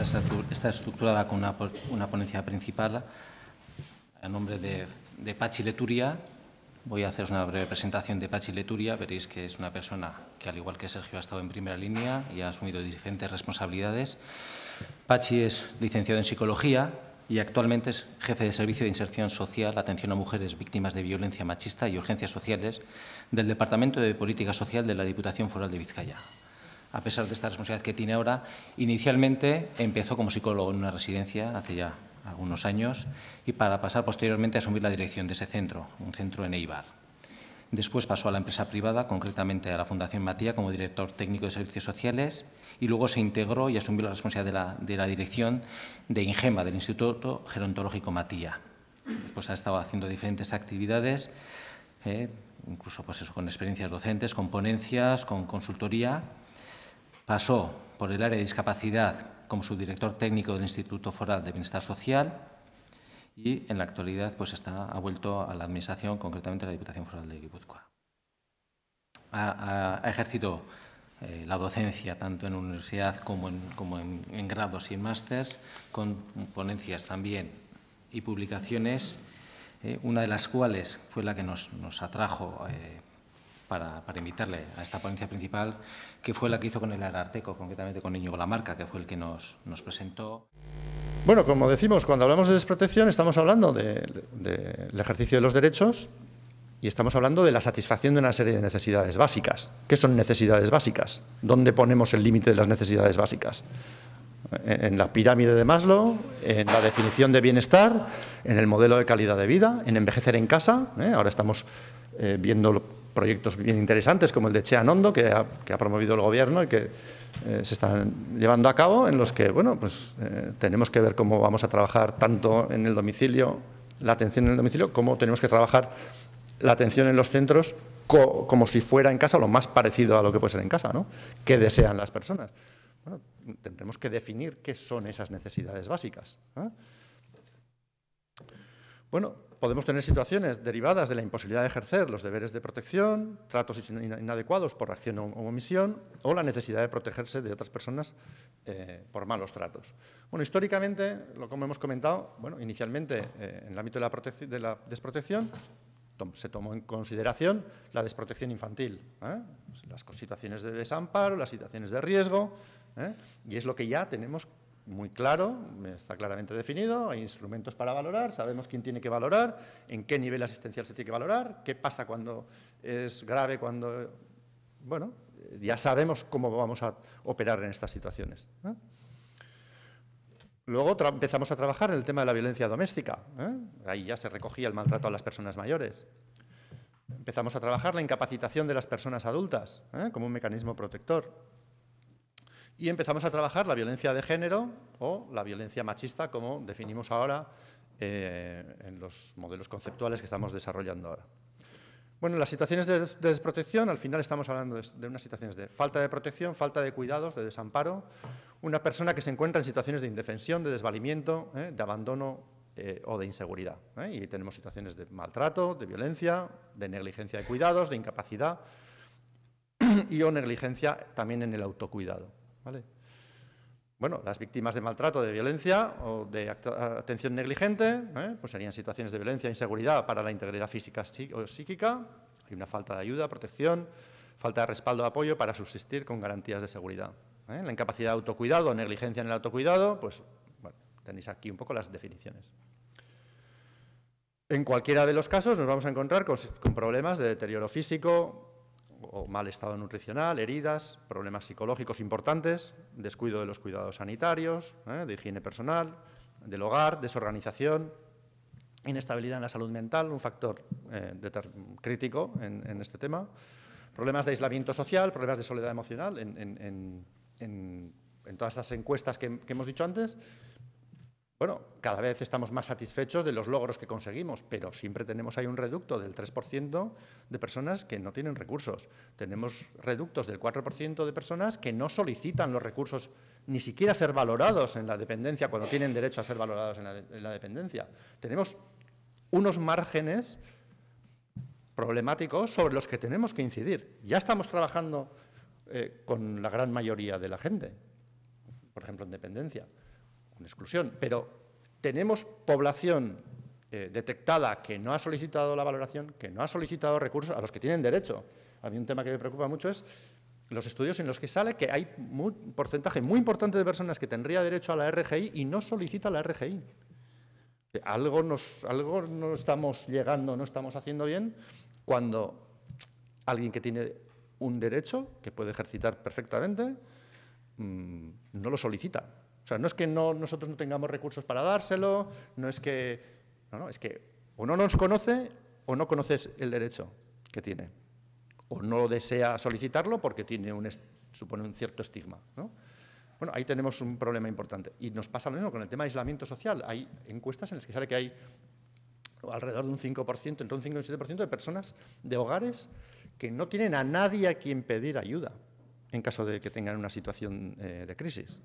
está estructurada con una ponencia principal a nombre de Patxi Leturia. Voy a haceros una breve presentación de Patxi Leturia. Veréis que es una persona que, al igual que Sergio, ha estado en primera línea y ha asumido diferentes responsabilidades. Patxi es licenciado en Psicología y actualmente es jefe de Servicio de Inserción Social, Atención a Mujeres Víctimas de Violencia Machista y Urgencias Sociales del Departamento de Política Social de la Diputación Foral de Vizcaya. A pesar de esta responsabilidad que tiene ahora, inicialmente empezó como psicólogo en una residencia hace ya algunos años y para pasar posteriormente a asumir la dirección de ese centro, un centro en Eibar. Después pasó a la empresa privada, concretamente a la Fundación Matía, como director técnico de Servicios Sociales y luego se integró y asumió la responsabilidad de la dirección de INGEMA, del Instituto Gerontológico Matía. Después ha estado haciendo diferentes actividades, incluso pues eso, con experiencias docentes, con ponencias, con consultoría. Pasó por el área de discapacidad como subdirector técnico del Instituto Foral de Bienestar Social y en la actualidad pues ha vuelto a la Administración, concretamente a la Diputación Foral de Guipúzcoa. Ha ejercido la docencia tanto en universidad como en grados y en másters, con ponencias también y publicaciones, una de las cuales fue la que nos atrajo para invitarle a esta ponencia principal, que fue la que hizo con el Ararteko, concretamente con Íñigo Lamarca, que fue el que nos presentó. Bueno, como decimos, cuando hablamos de desprotección estamos hablando del ejercicio de los derechos y estamos hablando de la satisfacción de una serie de necesidades básicas. ¿Qué son necesidades básicas? ¿Dónde ponemos el límite de las necesidades básicas? En la pirámide de Maslow, en la definición de bienestar, en el modelo de calidad de vida, en envejecer en casa. Ahora estamos viendo proyectos bien interesantes como el de Chea Nondo, que ha promovido el Gobierno y que se están llevando a cabo, en los que bueno, pues, tenemos que ver cómo vamos a trabajar tanto en el domicilio, la atención en el domicilio, como tenemos que trabajar la atención en los centros como si fuera en casa, lo más parecido a lo que puede ser en casa, ¿no? ¿Qué desean las personas? Bueno, tendremos que definir qué son esas necesidades básicas. Bueno, podemos tener situaciones derivadas de la imposibilidad de ejercer los deberes de protección, tratos inadecuados por acción o omisión, o la necesidad de protegerse de otras personas por malos tratos. Bueno, históricamente, como hemos comentado, bueno, inicialmente en el ámbito de la desprotección, pues, se tomó en consideración la desprotección infantil, las situaciones de desamparo, las situaciones de riesgo, y es lo que ya tenemos muy claro, está claramente definido, hay instrumentos para valorar, sabemos quién tiene que valorar, en qué nivel asistencial se tiene que valorar, qué pasa cuando es grave, cuando… Bueno, ya sabemos cómo vamos a operar en estas situaciones. Luego empezamos a trabajar en el tema de la violencia doméstica. Ahí ya se recogía el maltrato a las personas mayores. Empezamos a trabajar la incapacitación de las personas adultas como un mecanismo protector. Y empezamos a trabajar la violencia de género o la violencia machista, como definimos ahora en los modelos conceptuales que estamos desarrollando ahora. Bueno, en las situaciones de desprotección, al final estamos hablando de unas situaciones de falta de protección, falta de cuidados, de desamparo, una persona que se encuentra en situaciones de indefensión, de desvalimiento, de abandono o de inseguridad. Y tenemos situaciones de maltrato, de violencia, de negligencia de cuidados, de incapacidad y o negligencia también en el autocuidado. ¿Vale? Bueno, las víctimas de maltrato, de violencia o de atención negligente, pues serían situaciones de violencia e inseguridad para la integridad física o psíquica. Hay una falta de ayuda, protección, falta de respaldo o apoyo para subsistir con garantías de seguridad. La incapacidad de autocuidado o negligencia en el autocuidado, pues bueno, tenéis aquí un poco las definiciones. En cualquiera de los casos nos vamos a encontrar con problemas de deterioro físico o mal estado nutricional, heridas, problemas psicológicos importantes, descuido de los cuidados sanitarios, de higiene personal, del hogar, desorganización, inestabilidad en la salud mental, un factor crítico en este tema, problemas de aislamiento social, problemas de soledad emocional en todas estas encuestas que hemos dicho antes. Bueno, cada vez estamos más satisfechos de los logros que conseguimos, pero siempre tenemos ahí un reducto del 3% de personas que no tienen recursos. Tenemos reductos del 4% de personas que no solicitan los recursos, ni siquiera ser valorados en la dependencia, cuando tienen derecho a ser valorados en la dependencia. Tenemos unos márgenes problemáticos sobre los que tenemos que incidir. Ya estamos trabajando con la gran mayoría de la gente, por ejemplo, en dependencia. con exclusión, pero tenemos población detectada que no ha solicitado la valoración, que no ha solicitado recursos a los que tienen derecho. A mí un tema que me preocupa mucho es los estudios en los que sale que hay un porcentaje muy importante de personas que tendría derecho a la RGI y no solicita la RGI. Algo no estamos llegando, no estamos haciendo bien cuando alguien que tiene un derecho, que puede ejercitar perfectamente, no lo solicita. O sea, no es que nosotros no tengamos recursos para dárselo, no es que... No, es que o no nos conoce o no conoces el derecho que tiene. O no desea solicitarlo porque supone un cierto estigma, ¿no? Bueno, ahí tenemos un problema importante. Y nos pasa lo mismo con el tema de aislamiento social. Hay encuestas en las que sale que hay alrededor de un 5%, entre un 5 y un 7% de personas de hogares que no tienen a nadie a quien pedir ayuda en caso de que tengan una situación de crisis.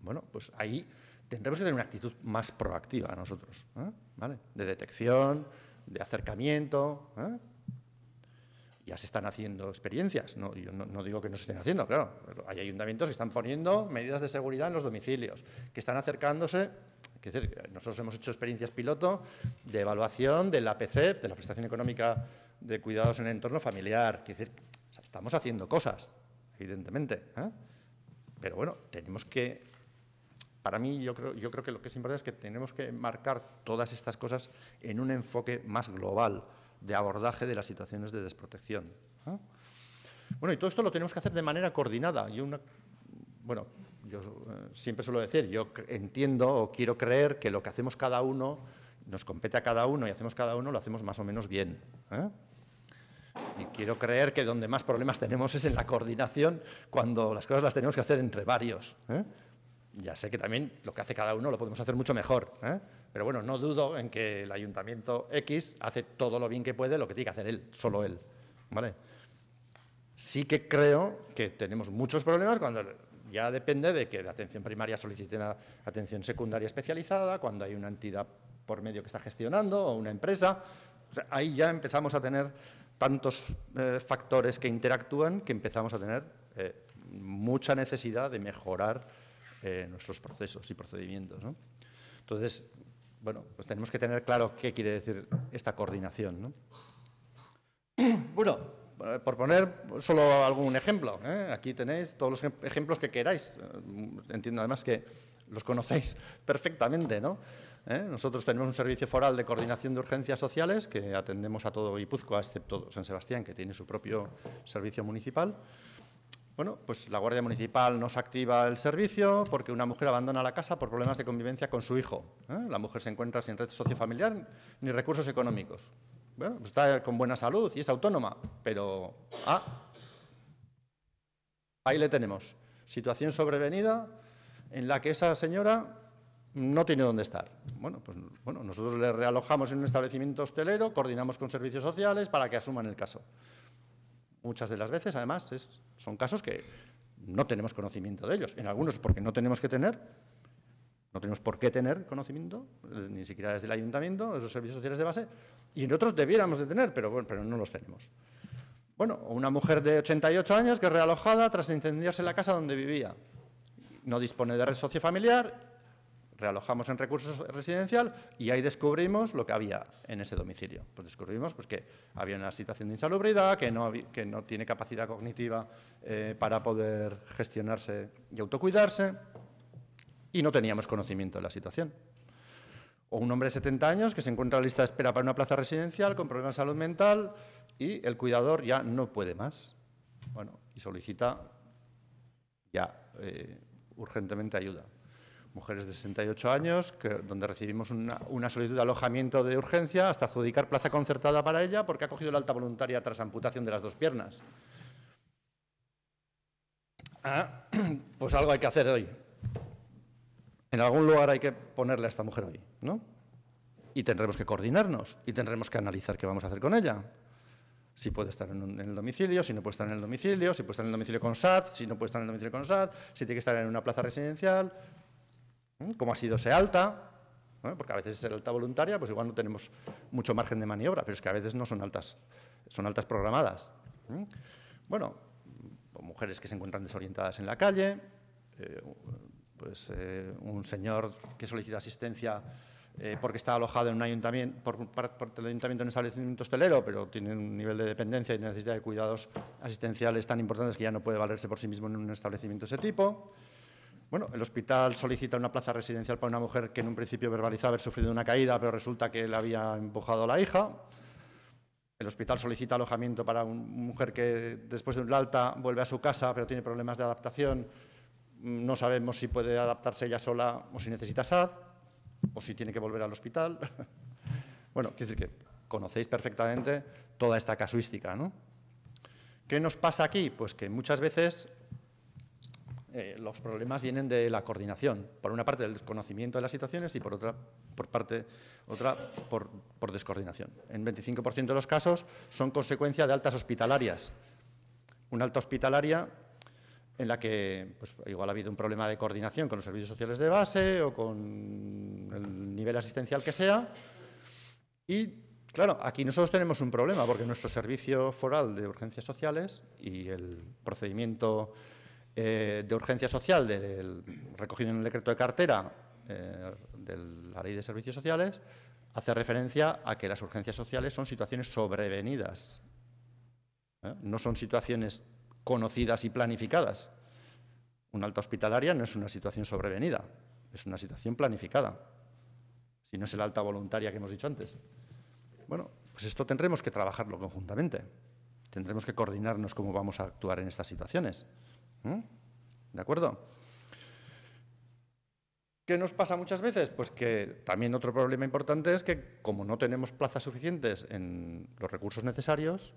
Bueno, pues ahí tendremos que tener una actitud más proactiva nosotros, ¿vale? De detección, de acercamiento, Ya se están haciendo experiencias, ¿no? Yo no digo que no se estén haciendo, claro. Pero hay ayuntamientos que están poniendo medidas de seguridad en los domicilios, que están acercándose. Es decir, nosotros hemos hecho experiencias piloto de evaluación de la PCEF, de la Prestación Económica de Cuidados en el Entorno Familiar. Es decir, o sea, estamos haciendo cosas, evidentemente, pero bueno, tenemos que... Para mí, yo creo que lo que es importante es que tenemos que marcar todas estas cosas en un enfoque más global de abordaje de las situaciones de desprotección. Bueno, y todo esto lo tenemos que hacer de manera coordinada. Yo siempre suelo decir, yo entiendo o quiero creer que lo que hacemos cada uno, nos compete a cada uno y hacemos cada uno, lo hacemos más o menos bien. Y quiero creer que donde más problemas tenemos es en la coordinación, cuando las cosas las tenemos que hacer entre varios. Ya sé que también lo que hace cada uno lo podemos hacer mucho mejor, pero bueno, no dudo en que el Ayuntamiento X hace todo lo bien que puede, lo que tiene que hacer él, solo él, ¿vale? Sí que creo que tenemos muchos problemas cuando ya depende de que de atención primaria soliciten atención secundaria especializada, cuando hay una entidad por medio que está gestionando o una empresa. O sea, ahí ya empezamos a tener tantos factores que interactúan que empezamos a tener mucha necesidad de mejorar nuestros procesos y procedimientos, ¿no? Entonces, bueno, pues tenemos que tener claro qué quiere decir esta coordinación, ¿no? Bueno, por poner solo algún ejemplo, aquí tenéis todos los ejemplos que queráis. Entiendo además que los conocéis perfectamente, ¿no? Nosotros tenemos un servicio foral de coordinación de urgencias sociales que atendemos a todo Guipúzcoa, excepto San Sebastián, que tiene su propio servicio municipal. Bueno, pues la Guardia Municipal nos activa el servicio porque una mujer abandona la casa por problemas de convivencia con su hijo. La mujer se encuentra sin red sociofamiliar ni recursos económicos. Bueno, pues está con buena salud y es autónoma, pero ahí le tenemos. Situación sobrevenida en la que esa señora no tiene dónde estar. Bueno, pues nosotros le realojamos en un establecimiento hostelero, coordinamos con servicios sociales para que asuman el caso. Muchas de las veces, además, son casos que no tenemos conocimiento de ellos. En algunos porque no tenemos por qué tener conocimiento, ni siquiera desde el ayuntamiento, de esos servicios sociales de base, y en otros debiéramos de tener, pero no los tenemos. Bueno, una mujer de 88 años que es realojada tras incendiarse la casa donde vivía. No dispone de red sociofamiliar, realojamos en recursos residencial y ahí descubrimos lo que había en ese domicilio. Pues descubrimos que había una situación de insalubridad, que no tiene capacidad cognitiva para poder gestionarse y autocuidarse, y no teníamos conocimiento de la situación. O un hombre de 70 años que se encuentra en la lista de espera para una plaza residencial con problemas de salud mental y el cuidador ya no puede más. Bueno, y solicita ya urgentemente ayuda. Mujeres de 68 años, donde recibimos una solicitud de alojamiento de urgencia hasta adjudicar plaza concertada para ella porque ha cogido la alta voluntaria tras amputación de las 2 piernas. Pues algo hay que hacer hoy. En algún lugar hay que ponerle a esta mujer hoy, ¿no? Y tendremos que coordinarnos y tendremos que analizar qué vamos a hacer con ella. Si puede estar en el domicilio, si no puede estar en el domicilio, si puede estar en el domicilio con SAT, si no puede estar en el domicilio con SAT, si tiene que estar en una plaza residencial, cómo ha sido ese alta, porque a veces es alta voluntaria, pues igual no tenemos mucho margen de maniobra, pero es que a veces no son altas, son altas programadas. Bueno, mujeres que se encuentran desorientadas en la calle, pues un señor que solicita asistencia porque está alojado en un ayuntamiento, por parte del ayuntamiento en un establecimiento hostelero, pero tiene un nivel de dependencia y necesidad de cuidados asistenciales tan importantes que ya no puede valerse por sí mismo en un establecimiento de ese tipo. Bueno, el hospital solicita una plaza residencial para una mujer que en un principio verbalizaba haber sufrido una caída, pero resulta que le había empujado a la hija. El hospital solicita alojamiento para una mujer que después de un alta vuelve a su casa, pero tiene problemas de adaptación. No sabemos si puede adaptarse ella sola o si necesita SAD, o si tiene que volver al hospital. Bueno, quiero decir que conocéis perfectamente toda esta casuística, ¿no? ¿Qué nos pasa aquí? Pues que muchas veces los problemas vienen de la coordinación. Por una parte, del desconocimiento de las situaciones y por otra por descoordinación. En 25% de los casos son consecuencia de altas hospitalarias. Una alta hospitalaria en la que pues, igual ha habido un problema de coordinación con los servicios sociales de base o con el nivel asistencial que sea. Y, claro, aquí nosotros tenemos un problema porque nuestro servicio foral de urgencias sociales y el procedimiento de urgencia social recogido en el decreto de cartera de la Ley de Servicios Sociales hace referencia a que las urgencias sociales son situaciones sobrevenidas. No son situaciones conocidas y planificadas. Una alta hospitalaria no es una situación sobrevenida, es una situación planificada, si no es el alta voluntaria que hemos dicho antes. Bueno, pues esto tendremos que trabajarlo conjuntamente, tendremos que coordinarnos cómo vamos a actuar en estas situaciones. ¿De acuerdo? ¿Qué nos pasa muchas veces? Pues que también otro problema importante es que como no tenemos plazas suficientes en los recursos necesarios,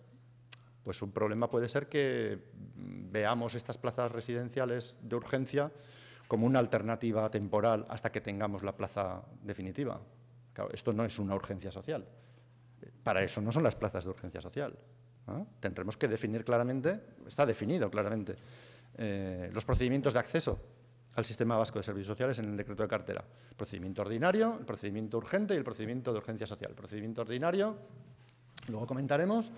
pues un problema puede ser que veamos estas plazas residenciales de urgencia como una alternativa temporal hasta que tengamos la plaza definitiva. Claro, esto no es una urgencia social. Para eso no son las plazas de urgencia social. Tendremos que definir claramente, está definido claramente, los procedimientos de acceso al Sistema Vasco de Servicios Sociales en el decreto de cartera. El procedimiento ordinario, el procedimiento urgente y el procedimiento de urgencia social. El procedimiento ordinario, luego comentaremos,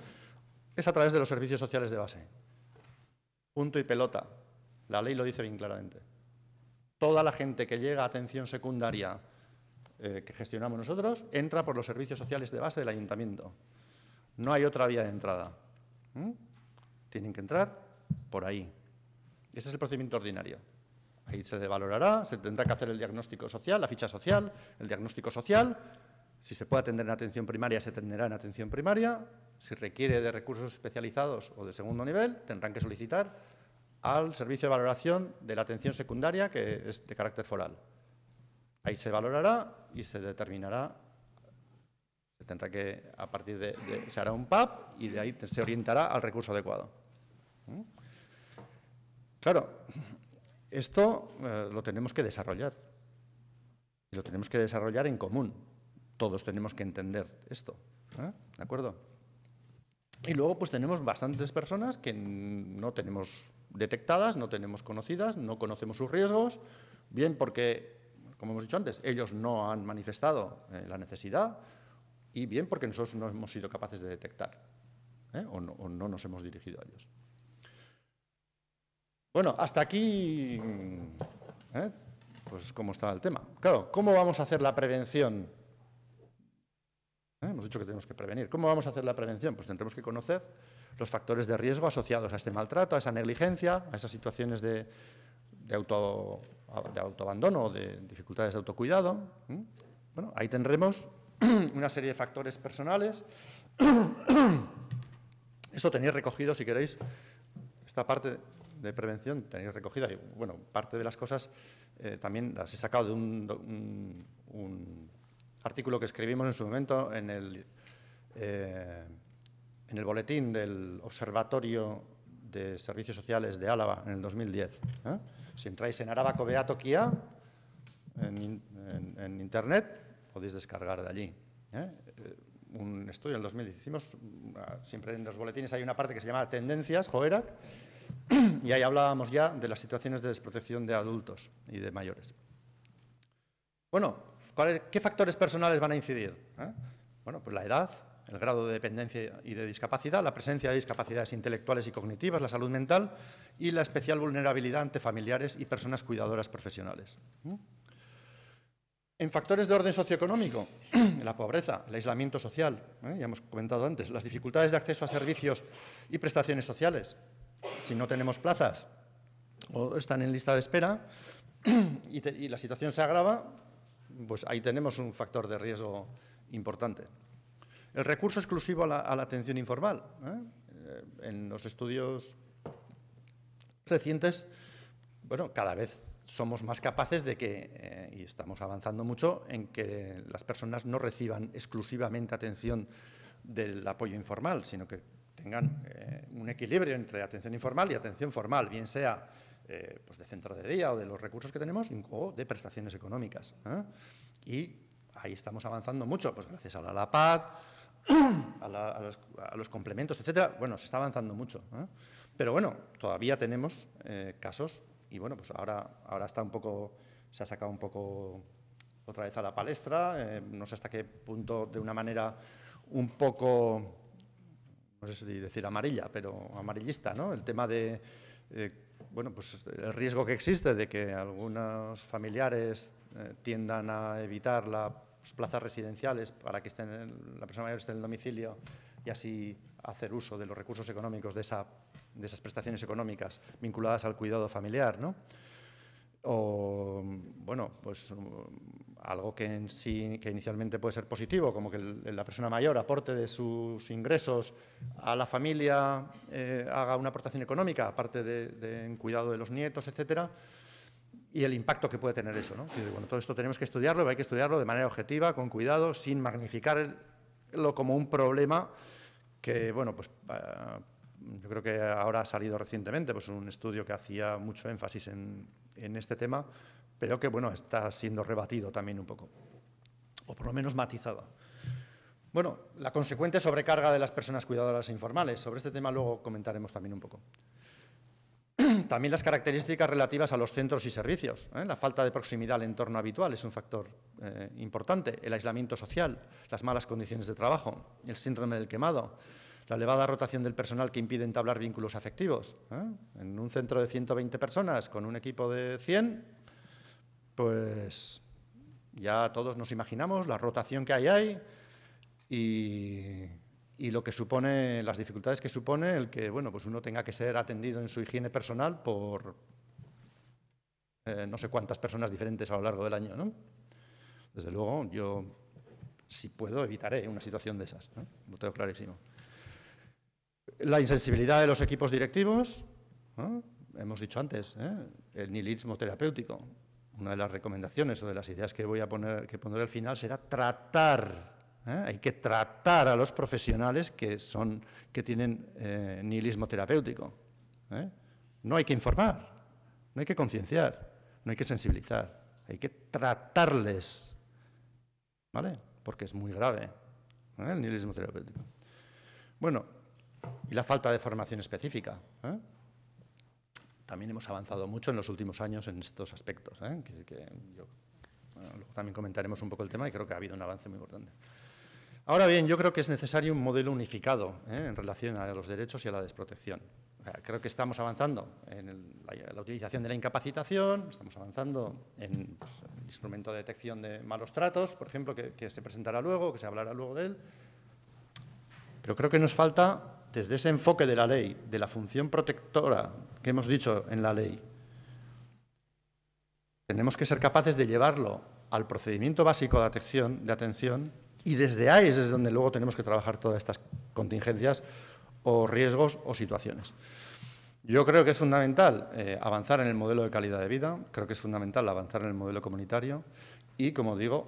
es a través de los servicios sociales de base. Punto y pelota. La ley lo dice bien claramente. Toda la gente que llega a atención secundaria que gestionamos nosotros entra por los servicios sociales de base del ayuntamiento. No hay otra vía de entrada. Tienen que entrar por ahí. Ese es el procedimiento ordinario. Ahí se valorará, se tendrá que hacer el diagnóstico social, la ficha social, el diagnóstico social. Si se puede atender en atención primaria, se atenderá en atención primaria. Si requiere de recursos especializados o de segundo nivel, tendrán que solicitar al servicio de valoración de la atención secundaria, que es de carácter foral. Ahí se valorará y se determinará, se tendrá que, a partir se hará un PAP y de ahí se orientará al recurso adecuado. Claro, esto lo tenemos que desarrollar. Y lo tenemos que desarrollar en común. Todos tenemos que entender esto. ¿De acuerdo? Y luego pues tenemos bastantes personas que no tenemos detectadas, no tenemos conocidas, no conocemos sus riesgos, bien porque, como hemos dicho antes, ellos no han manifestado la necesidad y bien porque nosotros no hemos sido capaces de detectar o no nos hemos dirigido a ellos. Bueno, hasta aquí, pues cómo está el tema. Claro, ¿cómo vamos a hacer la prevención? Hemos dicho que tenemos que prevenir. ¿Cómo vamos a hacer la prevención? Pues tendremos que conocer los factores de riesgo asociados a este maltrato, a esa negligencia, a esas situaciones de autoabandono o de dificultades de autocuidado. Bueno, ahí tendremos una serie de factores personales. Esto tenéis recogido, si queréis, esta parte de prevención tenéis recogida. Y, bueno, parte de las cosas también las he sacado de un artículo que escribimos en su momento en el boletín del Observatorio de Servicios Sociales de Álava en el 2010. Si entráis en Arabako Behatokia en Internet, podéis descargar de allí. Un estudio en el 2010. Hicimos, siempre en los boletines hay una parte que se llama Tendencias, Joerak, y ahí hablábamos ya de las situaciones de desprotección de adultos y de mayores. Bueno, ¿qué factores personales van a incidir? Bueno, pues la edad, el grado de dependencia y de discapacidad, la presencia de discapacidades intelectuales y cognitivas, la salud mental y la especial vulnerabilidad ante familiares y personas cuidadoras profesionales. En factores de orden socioeconómico, la pobreza, el aislamiento social, ya hemos comentado antes, las dificultades de acceso a servicios y prestaciones sociales. Si no tenemos plazas o están en lista de espera y la situación se agrava, pues ahí tenemos un factor de riesgo importante. El recurso exclusivo a la atención informal. En los estudios recientes, bueno, cada vez somos más capaces de que, y estamos avanzando mucho, en que las personas no reciban exclusivamente atención del apoyo informal, sino que tengan un equilibrio entre atención informal y atención formal, bien sea pues de centro de día o de los recursos que tenemos o de prestaciones económicas. Y ahí estamos avanzando mucho, pues gracias a la LAPAD, a los complementos, etcétera. Bueno, se está avanzando mucho. Pero bueno, todavía tenemos casos. Y bueno, pues ahora está un poco, se ha sacado un poco otra vez a la palestra, no sé hasta qué punto, de una manera un poco, no sé si decir amarilla, pero amarillista, ¿no? El tema de, bueno, pues el riesgo que existe de que algunos familiares tiendan a evitar las plazas residenciales para que la persona mayor esté en el domicilio y así hacer uso de los recursos económicos de esas prestaciones económicas vinculadas al cuidado familiar, ¿no? O, bueno, pues algo que inicialmente puede ser positivo, como que la persona mayor aporte de sus ingresos a la familia, haga una aportación económica, aparte de cuidado de los nietos, etcétera, y el impacto que puede tener eso, ¿no? Bueno, todo esto tenemos que estudiarlo, hay que estudiarlo de manera objetiva, con cuidado, sin magnificarlo como un problema que, bueno, pues yo creo que ahora ha salido recientemente pues un estudio que hacía mucho énfasis en este tema, pero que, bueno, está siendo rebatido también un poco, o por lo menos matizado. Bueno, la consecuente sobrecarga de las personas cuidadoras e informales. Sobre este tema luego comentaremos también un poco. También las características relativas a los centros y servicios. La falta de proximidad al entorno habitual es un factor importante. El aislamiento social, las malas condiciones de trabajo, el síndrome del quemado, la elevada rotación del personal que impide entablar vínculos afectivos. En un centro de 120 personas con un equipo de 100, pues ya todos nos imaginamos la rotación que hay ahí y lo que supone, las dificultades que supone el que, bueno, pues uno tenga que ser atendido en su higiene personal por no sé cuántas personas diferentes a lo largo del año, ¿no? Desde luego, yo, si puedo, evitaré una situación de esas, ¿no? Lo tengo clarísimo. La insensibilidad de los equipos directivos, ¿no? Hemos dicho antes, el nihilismo terapéutico. Una de las recomendaciones o de las ideas que voy a poner al final será tratar. Hay que tratar a los profesionales que tienen nihilismo terapéutico. No hay que informar, no hay que concienciar, no hay que sensibilizar, hay que tratarles, ¿vale? Porque es muy grave el nihilismo terapéutico. Bueno, y la falta de formación específica. También hemos avanzado mucho en los últimos años en estos aspectos. Luego también comentaremos un poco el tema y creo que ha habido un avance muy importante. Ahora bien, yo creo que es necesario un modelo unificado en relación a los derechos y a la desprotección. Creo que estamos avanzando en la utilización de la incapacitación, estamos avanzando en el instrumento de detección de malos tratos, por ejemplo, que se presentará luego, que se hablará luego de él. Pero creo que nos falta, desde ese enfoque de la ley, de la función protectora que hemos dicho en la ley, tenemos que ser capaces de llevarlo al procedimiento básico de atención y desde ahí es desde donde luego tenemos que trabajar todas estas contingencias o riesgos o situaciones. Yo creo que es fundamental avanzar en el modelo de calidad de vida, creo que es fundamental avanzar en el modelo comunitario y, como digo,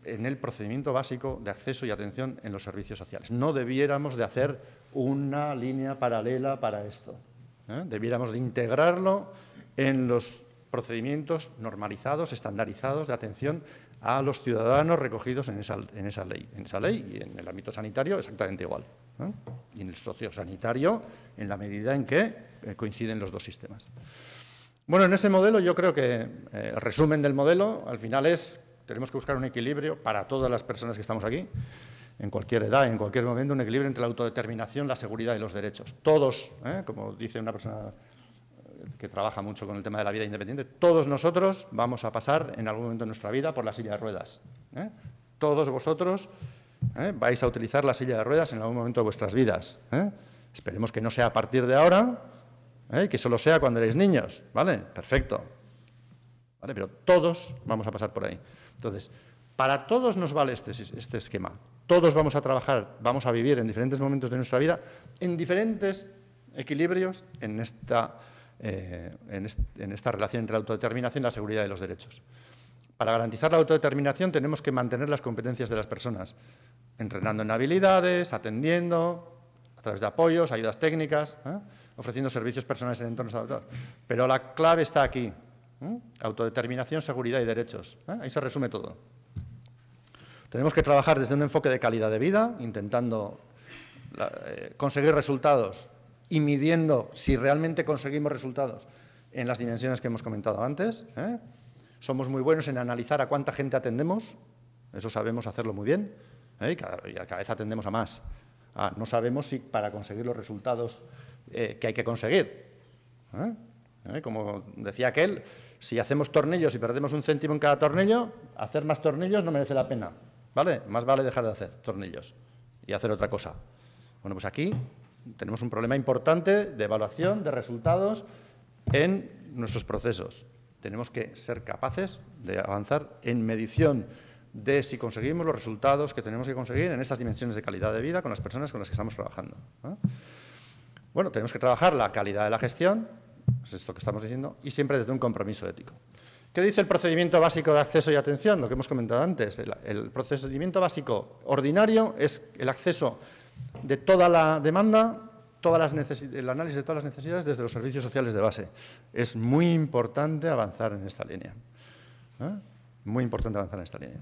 en el procedimiento básico de acceso y atención en los servicios sociales. No debiéramos de hacer una línea paralela para esto. Debiéramos de integrarlo en los procedimientos normalizados, estandarizados de atención a los ciudadanos recogidos en esa ley. En esa ley y en el ámbito sanitario exactamente igual. Y en el sociosanitario en la medida en que coinciden los dos sistemas. Bueno, en ese modelo yo creo que el resumen del modelo al final es tenemos que buscar un equilibrio para todas las personas que estamos aquí en cualquier edad, en cualquier momento, un equilibrio entre la autodeterminación, la seguridad y los derechos. Todos, como dice una persona que trabaja mucho con el tema de la vida independiente, todos nosotros vamos a pasar en algún momento de nuestra vida por la silla de ruedas. Todos vosotros vais a utilizar la silla de ruedas en algún momento de vuestras vidas. Esperemos que no sea a partir de ahora, que solo sea cuando eréis niños, ¿vale? Perfecto. ¿Vale? Pero todos vamos a pasar por ahí. Entonces, para todos nos vale este esquema. Todos vamos a trabajar, vamos a vivir en diferentes momentos de nuestra vida, en diferentes equilibrios en esta relación entre la autodeterminación y la seguridad de los derechos. Para garantizar la autodeterminación tenemos que mantener las competencias de las personas, entrenando en habilidades, atendiendo, a través de apoyos, ayudas técnicas, ofreciendo servicios personales en entornos adaptados. Pero la clave está aquí. Autodeterminación, seguridad y derechos. Ahí se resume todo. Tenemos que trabajar desde un enfoque de calidad de vida, intentando conseguir resultados y midiendo si realmente conseguimos resultados en las dimensiones que hemos comentado antes. Somos muy buenos en analizar a cuánta gente atendemos, eso sabemos hacerlo muy bien, y cada vez atendemos a más. No sabemos si para conseguir los resultados que hay que conseguir. Como decía aquel, si hacemos tornillos y perdemos 1 céntimo en cada tornillo, hacer más tornillos no merece la pena, ¿vale? Más vale dejar de hacer tornillos y hacer otra cosa. Bueno, pues aquí tenemos un problema importante de evaluación de resultados en nuestros procesos. Tenemos que ser capaces de avanzar en medición de si conseguimos los resultados que tenemos que conseguir en estas dimensiones de calidad de vida con las personas con las que estamos trabajando. Bueno, tenemos que trabajar la calidad de la gestión, es esto que estamos diciendo, y siempre desde un compromiso ético. ¿Qué dice el procedimiento básico de acceso y atención? Lo que hemos comentado antes. El procedimiento básico ordinario es el acceso de toda la demanda, el análisis de todas las necesidades desde los servicios sociales de base. Es muy importante avanzar en esta línea. Muy importante avanzar en esta línea.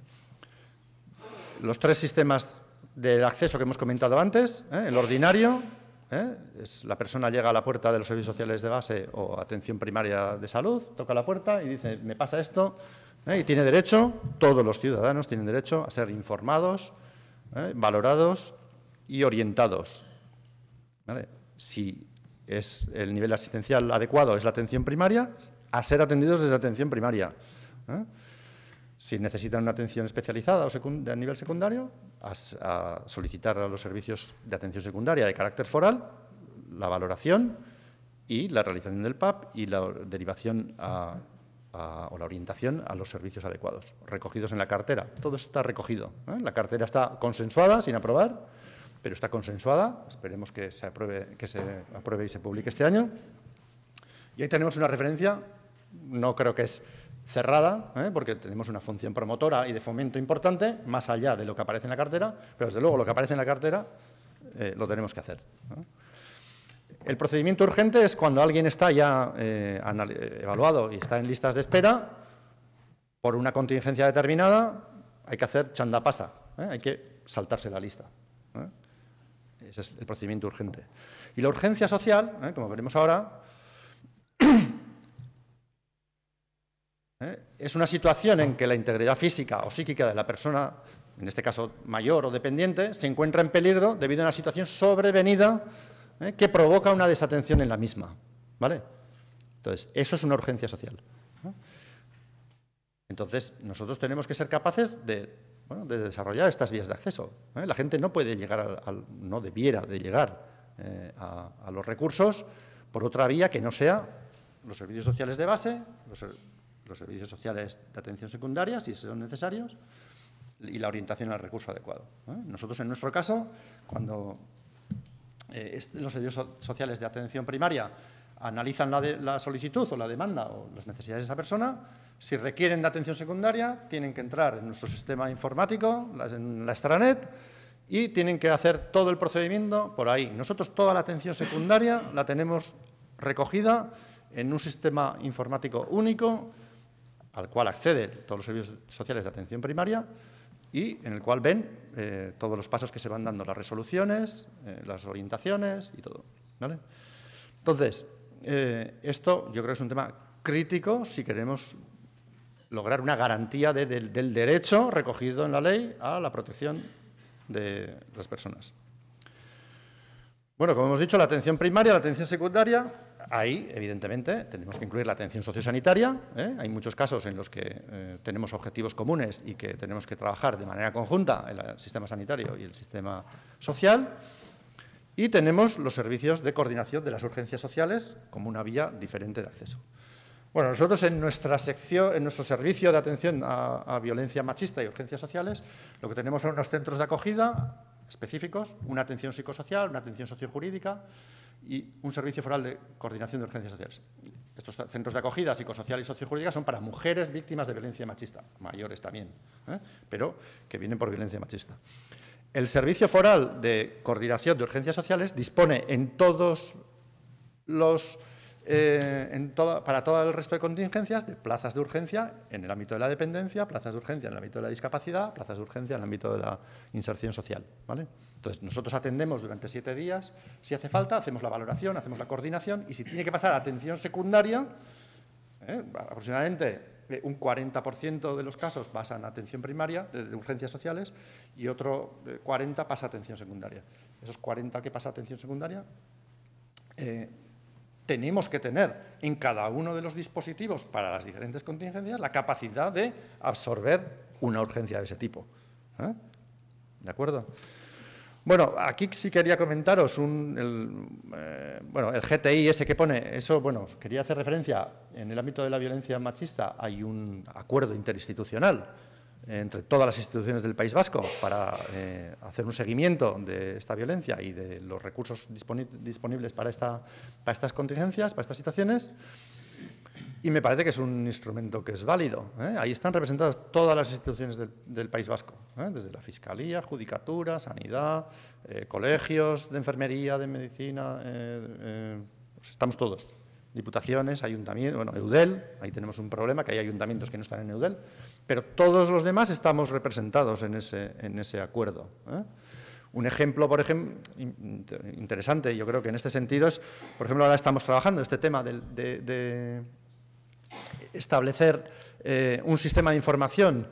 Los 3 sistemas de acceso que hemos comentado antes, el ordinario, la persona llega a la puerta de los servicios sociales de base o atención primaria de salud, toca la puerta y dice, me pasa esto, y tiene derecho, todos los ciudadanos tienen derecho a ser informados, valorados y orientados. ¿Vale? Si es el nivel asistencial adecuado, es la atención primaria, a ser atendidos desde atención primaria. Si necesitan una atención especializada o a nivel secundario, a solicitar a los servicios de atención secundaria de carácter foral la valoración y la realización del PAP y la derivación o la orientación a los servicios adecuados, recogidos en la cartera. Todo está recogido. La cartera está consensuada, sin aprobar, pero está consensuada. Esperemos que se apruebe y se publique este año. Y ahí tenemos una referencia, no creo que es cerrada, porque tenemos una función promotora y de fomento importante, más allá de lo que aparece en la cartera, pero desde luego lo que aparece en la cartera lo tenemos que hacer. El procedimiento urgente es cuando alguien está ya evaluado y está en listas de espera, por una contingencia determinada, hay que hacer chandapasa, hay que saltarse la lista. Ese es el procedimiento urgente. Y la urgencia social, como veremos ahora, es una situación en que la integridad física o psíquica de la persona, en este caso mayor o dependiente, se encuentra en peligro debido a una situación sobrevenida que provoca una desatención en la misma. ¿Vale? Entonces, eso es una urgencia social. Entonces, nosotros tenemos que ser capaces de desarrollar estas vías de acceso. La gente no puede llegar, no debiera de llegar a los recursos por otra vía que no sea los servicios sociales de base, los servicios sociales de atención secundaria, si son necesarios, y la orientación al recurso adecuado. Nosotros, en nuestro caso, cuando los servicios sociales de atención primaria analizan la solicitud o la demanda o las necesidades de esa persona, si requieren de atención secundaria, tienen que entrar en nuestro sistema informático, en la extranet, y tienen que hacer todo el procedimiento por ahí. Nosotros toda la atención secundaria la tenemos recogida en un sistema informático único, al cual acceden todos los servicios sociales de atención primaria y en el cual ven todos los pasos que se van dando, las resoluciones, las orientaciones y todo. ¿Vale? Entonces, esto yo creo que es un tema crítico si queremos lograr una garantía del derecho recogido en la ley a la protección de las personas. Bueno, como hemos dicho, la atención primaria, la atención secundaria, ahí, evidentemente, tenemos que incluir la atención sociosanitaria. Hay muchos casos en los que tenemos objetivos comunes y que tenemos que trabajar de manera conjunta el sistema sanitario y el sistema social. Y tenemos los servicios de coordinación de las urgencias sociales como una vía diferente de acceso. Bueno, nosotros en nuestra sección, en nuestro servicio de atención a violencia machista y urgencias sociales, lo que tenemos son unos centros de acogida específicos, una atención psicosocial, una atención sociojurídica y un servicio foral de coordinación de urgencias sociales. Estos centros de acogida psicosocial y sociojurídica son para mujeres víctimas de violencia machista, mayores también, pero que vienen por violencia machista. El Servicio Foral de Coordinación de Urgencias Sociales dispone en todos los, para todo el resto de contingencias de plazas de urgencia en el ámbito de la dependencia, plazas de urgencia en el ámbito de la discapacidad, plazas de urgencia en el ámbito de la inserción social, ¿vale? Entonces, nosotros atendemos durante 7 días, si hace falta, hacemos la valoración, hacemos la coordinación y si tiene que pasar a atención secundaria, aproximadamente un 40% de los casos pasan a atención primaria de urgencias sociales y otro 40% pasa a atención secundaria. Esos 40 que pasa a atención secundaria, tenemos que tener en cada uno de los dispositivos para las diferentes contingencias la capacidad de absorber una urgencia de ese tipo. ¿De acuerdo? Bueno, aquí sí quería comentaros el GTI ese que pone, eso, bueno, quería hacer referencia, en el ámbito de la violencia machista hay un acuerdo interinstitucional entre todas las instituciones del País Vasco para hacer un seguimiento de esta violencia y de los recursos disponibles para estas contingencias, para estas situaciones. Y me parece que es un instrumento que es válido. Ahí están representadas todas las instituciones del País Vasco, desde la Fiscalía, Judicatura, Sanidad, colegios de enfermería, de medicina, pues estamos todos. Diputaciones, ayuntamientos, bueno, Eudel, ahí tenemos un problema, que hay ayuntamientos que no están en Eudel, pero todos los demás estamos representados en ese acuerdo. Un ejemplo, por ejemplo, interesante, yo creo que en este sentido es, por ejemplo, ahora estamos trabajando este tema de establecer un sistema de información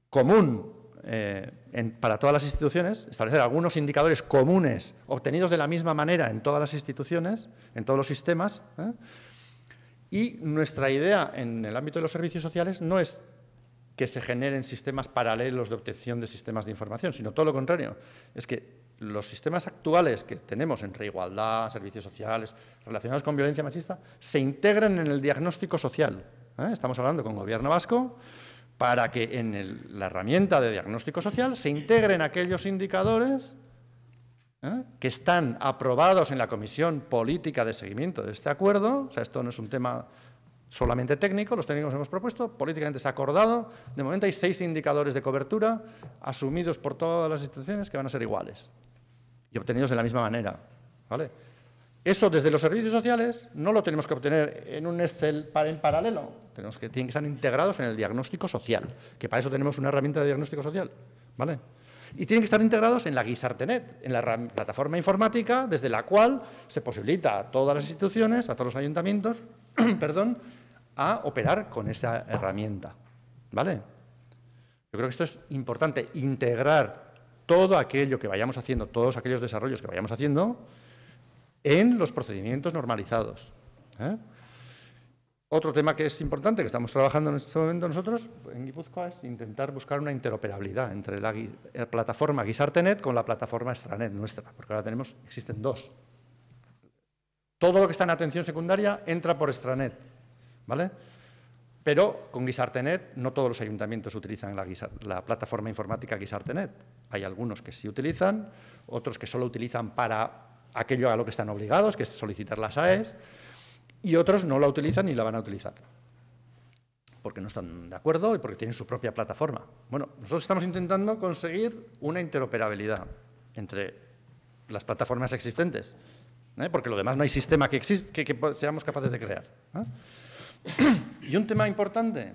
común para todas las instituciones, establecer algunos indicadores comunes obtenidos de la misma manera en todas las instituciones, en todos los sistemas. Y nuestra idea en el ámbito de los servicios sociales no es que se generen sistemas paralelos de obtención de sistemas de información, sino todo lo contrario, es que los sistemas actuales que tenemos entre igualdad, servicios sociales, relacionados con violencia machista, se integren en el diagnóstico social. Estamos hablando con Gobierno vasco para que en la herramienta de diagnóstico social se integren aquellos indicadores que están aprobados en la Comisión Política de Seguimiento de este acuerdo. O sea, esto no es un tema solamente técnico, los técnicos hemos propuesto, políticamente se ha acordado. De momento hay 6 indicadores de cobertura asumidos por todas las instituciones que van a ser iguales y obtenidos de la misma manera, ¿vale? Eso desde los servicios sociales no lo tenemos que obtener en un Excel en paralelo, tienen que estar integrados en el diagnóstico social, que para eso tenemos una herramienta de diagnóstico social, ¿vale? Y tienen que estar integrados en la Guisartenet, en la plataforma informática desde la cual se posibilita a todas las instituciones, a todos los ayuntamientos, perdón, a operar con esa herramienta, ¿vale? Yo creo que esto es importante, integrar todo aquello que vayamos haciendo, todos aquellos desarrollos que vayamos haciendo en los procedimientos normalizados. Otro tema que es importante, que estamos trabajando en este momento nosotros en Guipúzcoa, es intentar buscar una interoperabilidad entre la plataforma Guisartenet con la plataforma Extranet nuestra, porque ahora existen 2. Todo lo que está en atención secundaria entra por Extranet, ¿vale? Pero con Guisartenet no todos los ayuntamientos utilizan la plataforma informática Guisartenet. Hay algunos que sí utilizan, otros que solo utilizan para aquello a lo que están obligados, que es solicitar las AES, y otros no la utilizan ni la van a utilizar, porque no están de acuerdo y porque tienen su propia plataforma. Bueno, nosotros estamos intentando conseguir una interoperabilidad entre las plataformas existentes, porque lo demás no hay sistema que seamos capaces de crear. Y un tema importante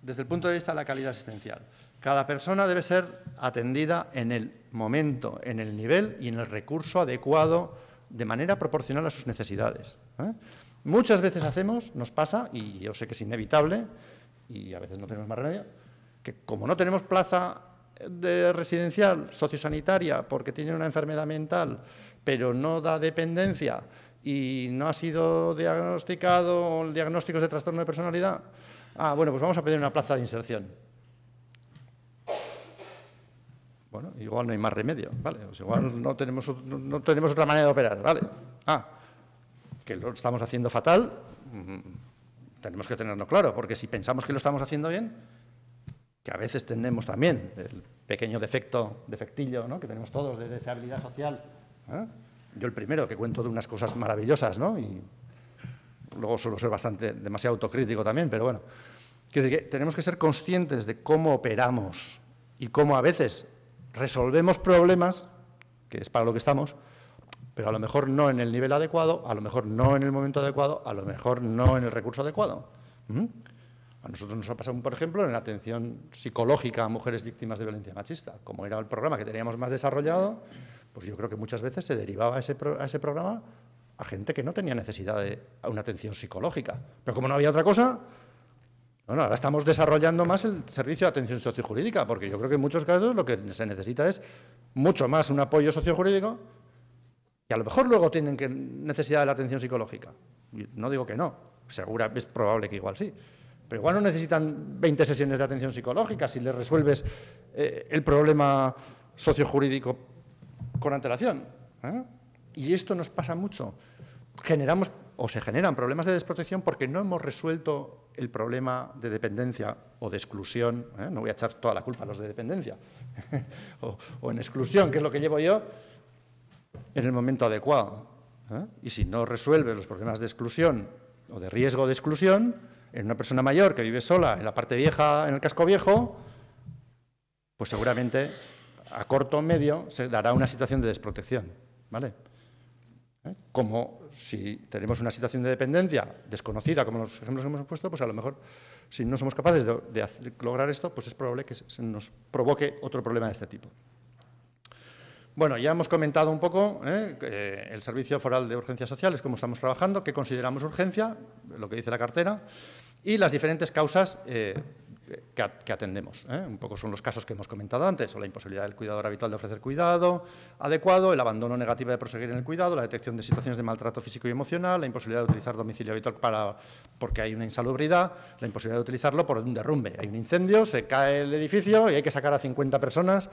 desde el punto de vista de la calidad asistencial. Cada persona debe ser atendida en el momento, en el nivel y en el recurso adecuado de manera proporcional a sus necesidades. Muchas veces nos pasa, y yo sé que es inevitable, y a veces no tenemos más remedio, que como no tenemos plaza de residencial sociosanitaria porque tiene una enfermedad mental, pero no da dependencia y no ha sido diagnosticado el diagnóstico de trastorno de personalidad, bueno, pues vamos a pedir una plaza de inserción. Bueno, igual no hay más remedio, ¿vale? Pues igual no tenemos otra manera de operar, ¿vale? Que lo estamos haciendo fatal, tenemos que tenerlo claro, porque si pensamos que lo estamos haciendo bien, que a veces tenemos también el pequeño defectillo, ¿no?, que tenemos todos de deseabilidad social. Yo el primero que cuento de unas cosas maravillosas, ¿no?, y luego suelo ser demasiado autocrítico también, pero bueno. Quiero decir que tenemos que ser conscientes de cómo operamos y cómo a veces resolvemos problemas, que es para lo que estamos, pero a lo mejor no en el nivel adecuado, a lo mejor no en el momento adecuado, a lo mejor no en el recurso adecuado. A nosotros nos ha pasado, por ejemplo, en la atención psicológica a mujeres víctimas de violencia machista. Como era el programa que teníamos más desarrollado, pues yo creo que muchas veces se derivaba a ese programa a gente que no tenía necesidad de una atención psicológica. Pero como no había otra cosa, bueno, ahora estamos desarrollando más el servicio de atención sociojurídica, porque yo creo que en muchos casos lo que se necesita es mucho más un apoyo sociojurídico, que a lo mejor luego tienen necesidad de la atención psicológica. No digo que no, es probable que igual sí. Pero igual no necesitan 20 sesiones de atención psicológica si les resuelves el problema sociojurídico con antelación. Y esto nos pasa mucho. Se generan problemas de desprotección porque no hemos resuelto el problema de dependencia o de exclusión. No voy a echar toda la culpa a los de dependencia. o en exclusión, que es lo que llevo yo, en el momento adecuado. Y si no resuelves los problemas de exclusión o de riesgo de exclusión, en una persona mayor que vive sola en la parte vieja, en el casco viejo, pues seguramente a corto o medio se dará una situación de desprotección, ¿vale? Como si tenemos una situación de dependencia desconocida, como los ejemplos que hemos puesto, pues a lo mejor si no somos capaces de lograr esto, pues es probable que se nos provoque otro problema de este tipo. Bueno, ya hemos comentado un poco el Servicio Foral de Urgencias Sociales, cómo estamos trabajando, qué consideramos urgencia, lo que dice la cartera, y las diferentes causas que atendemos. Un poco son los casos que hemos comentado antes, o la imposibilidad del cuidador habitual de ofrecer cuidado adecuado, el abandono negativo de proseguir en el cuidado, la detección de situaciones de maltrato físico y emocional, la imposibilidad de utilizar domicilio habitual porque hay una insalubridad, la imposibilidad de utilizarlo por un derrumbe. Hay un incendio, se cae el edificio y hay que sacar a 50 personas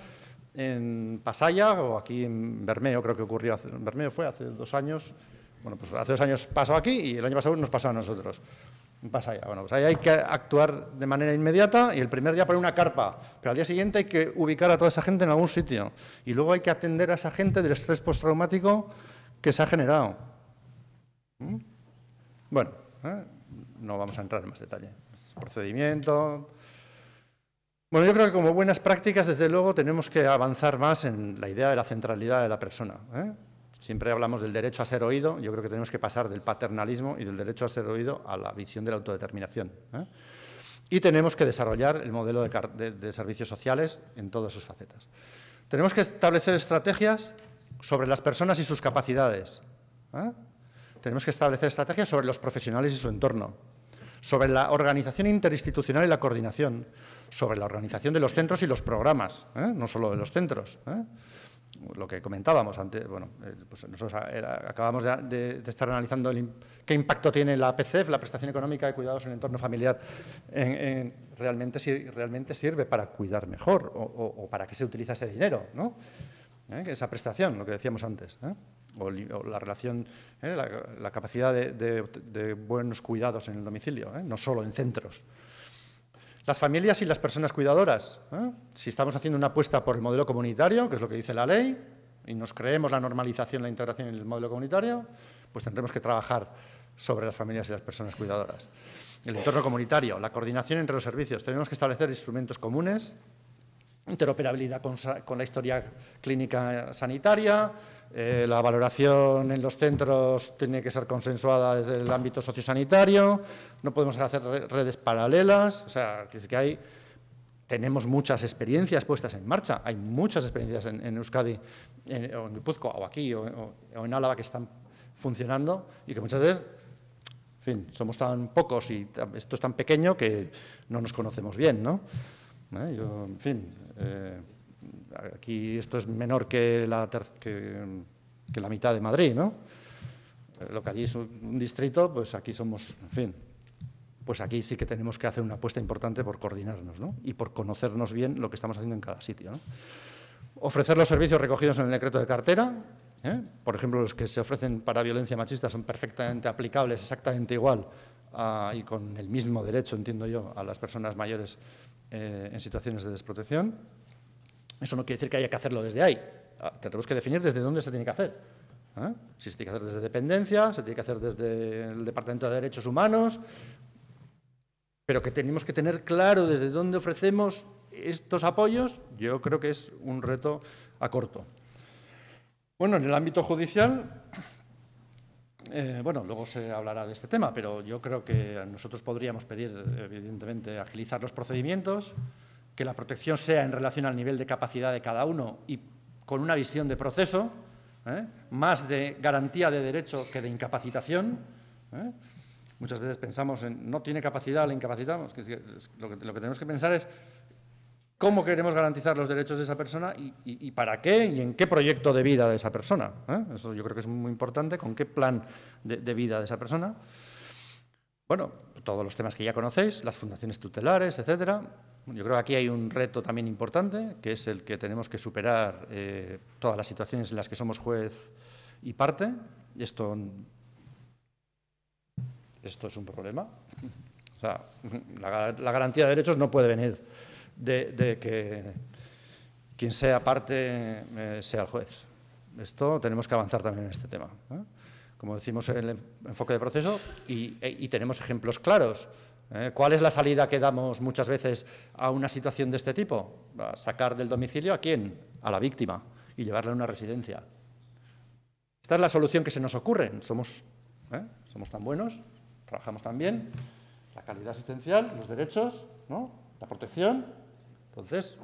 en Pasaya o aquí en Bermeo, creo que ocurrió, en Bermeo fue hace 2 años, bueno, pues hace 2 años pasó aquí y el año pasado nos pasó a nosotros. En Pasaya, bueno, pues ahí hay que actuar de manera inmediata y el primer día poner una carpa, pero al día siguiente hay que ubicar a toda esa gente en algún sitio y luego hay que atender a esa gente del estrés postraumático que se ha generado. Bueno, no vamos a entrar en más detalle. Procedimiento. Bueno, yo creo que como buenas prácticas, desde luego, tenemos que avanzar más en la idea de la centralidad de la persona. Siempre hablamos del derecho a ser oído, yo creo que tenemos que pasar del paternalismo y del derecho a ser oído a la visión de la autodeterminación. Y tenemos que desarrollar el modelo de servicios sociales en todas sus facetas. Tenemos que establecer estrategias sobre las personas y sus capacidades. Tenemos que establecer estrategias sobre los profesionales y su entorno, sobre la organización interinstitucional y la coordinación, sobre la organización de los centros y los programas, no solo de los centros. Lo que comentábamos antes, bueno, pues nosotros acabamos de estar analizando qué impacto tiene la PCEF, la prestación económica de cuidados en el entorno familiar, si realmente sirve para cuidar mejor o para qué se utiliza ese dinero, ¿no? Esa prestación, lo que decíamos antes, o la relación, la capacidad de buenos cuidados en el domicilio, no solo en centros. Las familias y las personas cuidadoras. Si estamos haciendo una apuesta por el modelo comunitario, que es lo que dice la ley, y nos creemos la normalización, la integración en el modelo comunitario, pues tendremos que trabajar sobre las familias y las personas cuidadoras. El entorno comunitario, la coordinación entre los servicios. Tenemos que establecer instrumentos comunes, interoperabilidad con la historia clínica sanitaria, la valoración en los centros tiene que ser consensuada desde el ámbito sociosanitario, no podemos hacer redes paralelas, o sea, que tenemos muchas experiencias puestas en marcha, hay muchas experiencias en Euskadi, o en Guipúzcoa, o aquí, o en Álava que están funcionando y que muchas veces, en fin, somos tan pocos y esto es tan pequeño que no nos conocemos bien, ¿no? En fin, Aquí esto es menor que la mitad de Madrid, ¿no? Lo que allí es un distrito, pues aquí somos, en fin, pues aquí sí que tenemos que hacer una apuesta importante por coordinarnos, ¿no? Y por conocernos bien lo que estamos haciendo en cada sitio, ¿no? Ofrecer los servicios recogidos en el decreto de cartera, por ejemplo, los que se ofrecen para violencia machista son perfectamente aplicables, exactamente igual, y con el mismo derecho, entiendo yo, a las personas mayores en situaciones de desprotección. Eso no quiere decir que haya que hacerlo desde ahí. Tenemos que definir desde dónde se tiene que hacer. Si se tiene que hacer desde dependencia, se tiene que hacer desde el Departamento de Derechos Humanos, pero que tenemos que tener claro desde dónde ofrecemos estos apoyos, yo creo que es un reto a corto. Bueno, en el ámbito judicial, bueno, luego se hablará de este tema, pero yo creo que nosotros podríamos pedir, evidentemente, agilizar los procedimientos, que la protección sea en relación al nivel de capacidad de cada uno y con una visión de proceso, más de garantía de derecho que de incapacitación. Muchas veces pensamos en no tiene capacidad, le incapacitamos. Lo que tenemos que pensar es cómo queremos garantizar los derechos de esa persona y para qué y en qué proyecto de vida de esa persona. Eso yo creo que es muy importante, con qué plan de vida de esa persona. Bueno, todos los temas que ya conocéis, las fundaciones tutelares, etcétera. Yo creo que aquí hay un reto también importante, que es el que tenemos que superar todas las situaciones en las que somos juez y parte. Esto es un problema. O sea, la garantía de derechos no puede venir de que quien sea parte sea el juez. Esto tenemos que avanzar también en este tema, como decimos en el enfoque de proceso, y tenemos ejemplos claros. ¿Cuál es la salida que damos muchas veces a una situación de este tipo? A sacar del domicilio ¿a quién? A la víctima y llevarla a una residencia. Esta es la solución que se nos ocurre. Somos tan buenos, trabajamos tan bien, la calidad asistencial, los derechos, ¿no? La protección. Entonces,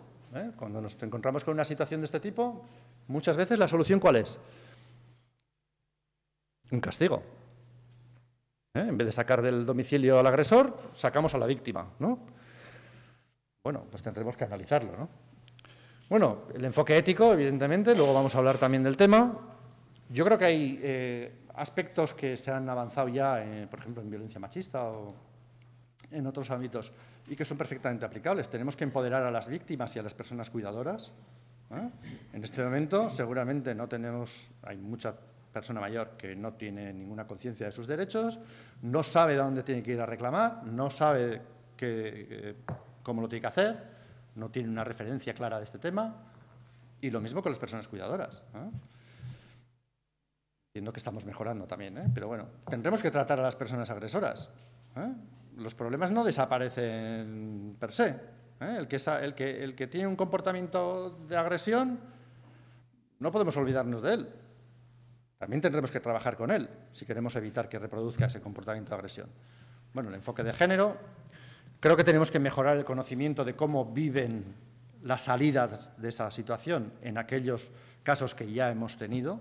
cuando nos encontramos con una situación de este tipo, muchas veces la solución ¿cuál es? Un castigo. En vez de sacar del domicilio al agresor, sacamos a la víctima, ¿no? Bueno, pues tendremos que analizarlo, ¿no? Bueno, el enfoque ético, evidentemente, luego vamos a hablar también del tema. Yo creo que hay aspectos que se han avanzado ya, por ejemplo, en violencia machista o en otros ámbitos, y que son perfectamente aplicables. Tenemos que empoderar a las víctimas y a las personas cuidadoras. En este momento, seguramente hay mucha persona mayor que no tiene ninguna conciencia de sus derechos, no sabe dónde tiene que ir a reclamar, no sabe cómo lo tiene que hacer, no tiene una referencia clara de este tema, y lo mismo con las personas cuidadoras. Entiendo que estamos mejorando también, pero bueno, tendremos que tratar a las personas agresoras. Los problemas no desaparecen per se. El que tiene un comportamiento de agresión, no podemos olvidarnos de él. También tendremos que trabajar con él si queremos evitar que reproduzca ese comportamiento de agresión. Bueno, el enfoque de género, creo que tenemos que mejorar el conocimiento de cómo viven las salidas de esa situación en aquellos casos que ya hemos tenido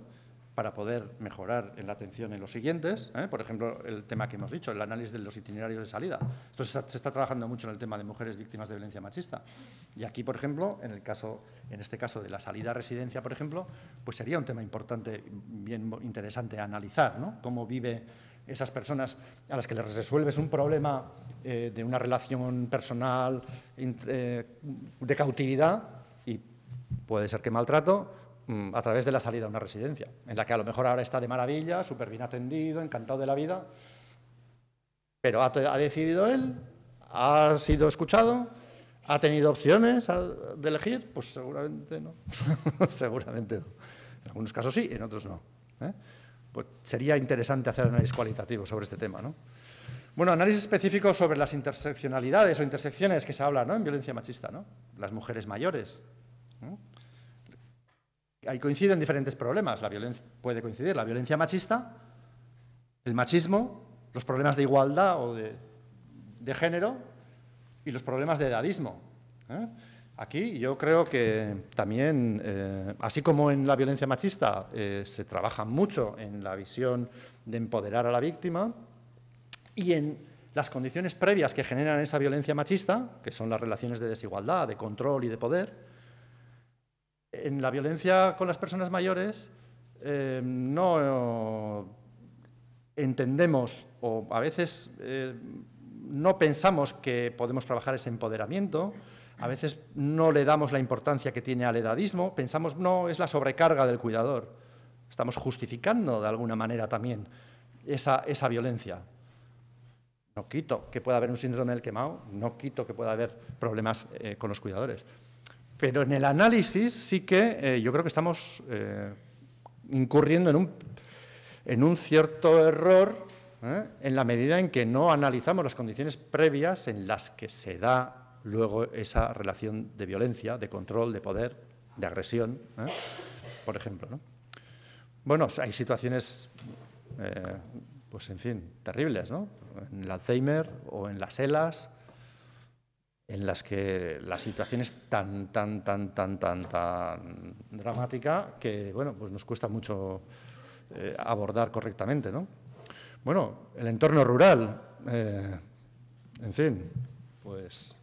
para poder mejorar en la atención en los siguientes. Por ejemplo, el tema que hemos dicho, el análisis de los itinerarios de salida. Esto se está trabajando mucho en el tema de mujeres víctimas de violencia machista. Y aquí, por ejemplo, en este caso de la salida a residencia, por ejemplo, pues sería un tema importante, bien interesante a analizar, ¿no? Cómo vive esas personas a las que les resuelves un problema de una relación personal de cautividad y puede ser que maltrato, a través de la salida a una residencia, en la que a lo mejor ahora está de maravilla, súper bien atendido, encantado de la vida, pero ha decidido él, ha sido escuchado, ha tenido opciones de elegir, pues seguramente no, seguramente no. En algunos casos sí, en otros no. Pues sería interesante hacer análisis cualitativo sobre este tema, ¿no? Bueno, análisis específico sobre las interseccionalidades o intersecciones que se hablan, ¿no?, en violencia machista, ¿no? Las mujeres mayores, ¿no? Ahí coinciden diferentes problemas. Puede coincidir la violencia machista, el machismo, los problemas de igualdad o de género y los problemas de edadismo. Aquí yo creo que también, así como en la violencia machista se trabaja mucho en la visión de empoderar a la víctima y en las condiciones previas que generan esa violencia machista, que son las relaciones de desigualdad, de control y de poder, En la violencia con las personas mayores no entendemos o a veces no pensamos que podemos trabajar ese empoderamiento, a veces no le damos la importancia que tiene al edadismo, pensamos, no, es la sobrecarga del cuidador. Estamos justificando de alguna manera también esa violencia. No quito que pueda haber un síndrome del quemado, no quito que pueda haber problemas con los cuidadores. Pero en el análisis sí que yo creo que estamos incurriendo en un cierto error en la medida en que no analizamos las condiciones previas en las que se da luego esa relación de violencia, de control, de poder, de agresión, por ejemplo, ¿no? Bueno, hay situaciones, pues en fin, terribles, ¿no? En el Alzheimer o en las ELAs, en las que la situación es tan dramática que, bueno, pues nos cuesta mucho abordar correctamente, ¿no? Bueno, el entorno rural, en fin, pues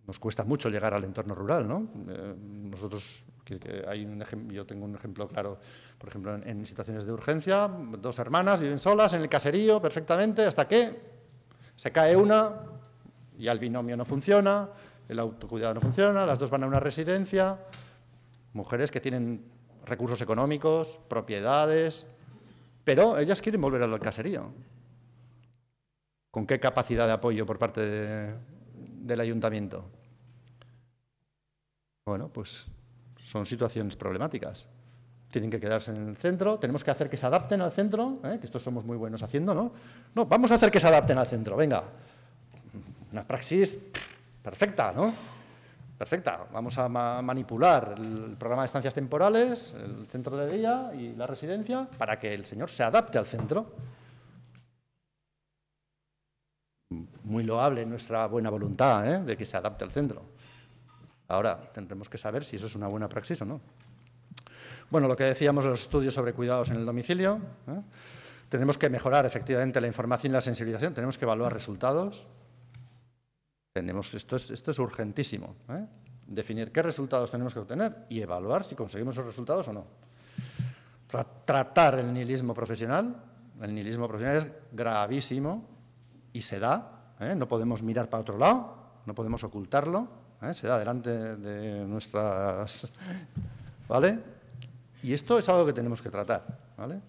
nos cuesta mucho llegar al entorno rural, ¿no? Nosotros, yo tengo un ejemplo claro, por ejemplo, en situaciones de urgencia, 2 hermanas viven solas en el caserío perfectamente, hasta que se cae una, ya el binomio no funciona, el autocuidado no funciona, las 2 van a una residencia, mujeres que tienen recursos económicos, propiedades, pero ellas quieren volver al caserío. ¿Con qué capacidad de apoyo por parte del ayuntamiento? Bueno, pues son situaciones problemáticas. Tienen que quedarse en el centro, tenemos que hacer que se adapten al centro, que esto somos muy buenos haciendo, ¿no? No, vamos a hacer que se adapten al centro, venga. Una praxis perfecta, ¿no? Perfecta. Vamos a manipular el programa de estancias temporales, el centro de día y la residencia para que el señor se adapte al centro. Muy loable nuestra buena voluntad, de que se adapte al centro. Ahora tendremos que saber si eso es una buena praxis o no. Bueno, lo que decíamos de los estudios sobre cuidados en el domicilio, tenemos que mejorar efectivamente la información y la sensibilización, tenemos que evaluar resultados. Esto es urgentísimo, definir qué resultados tenemos que obtener y evaluar si conseguimos esos resultados o no. Tratar el nihilismo profesional es gravísimo y se da, no podemos mirar para otro lado, no podemos ocultarlo, se da delante de nuestras... ¿Vale? Y esto es algo que tenemos que tratar, ¿vale?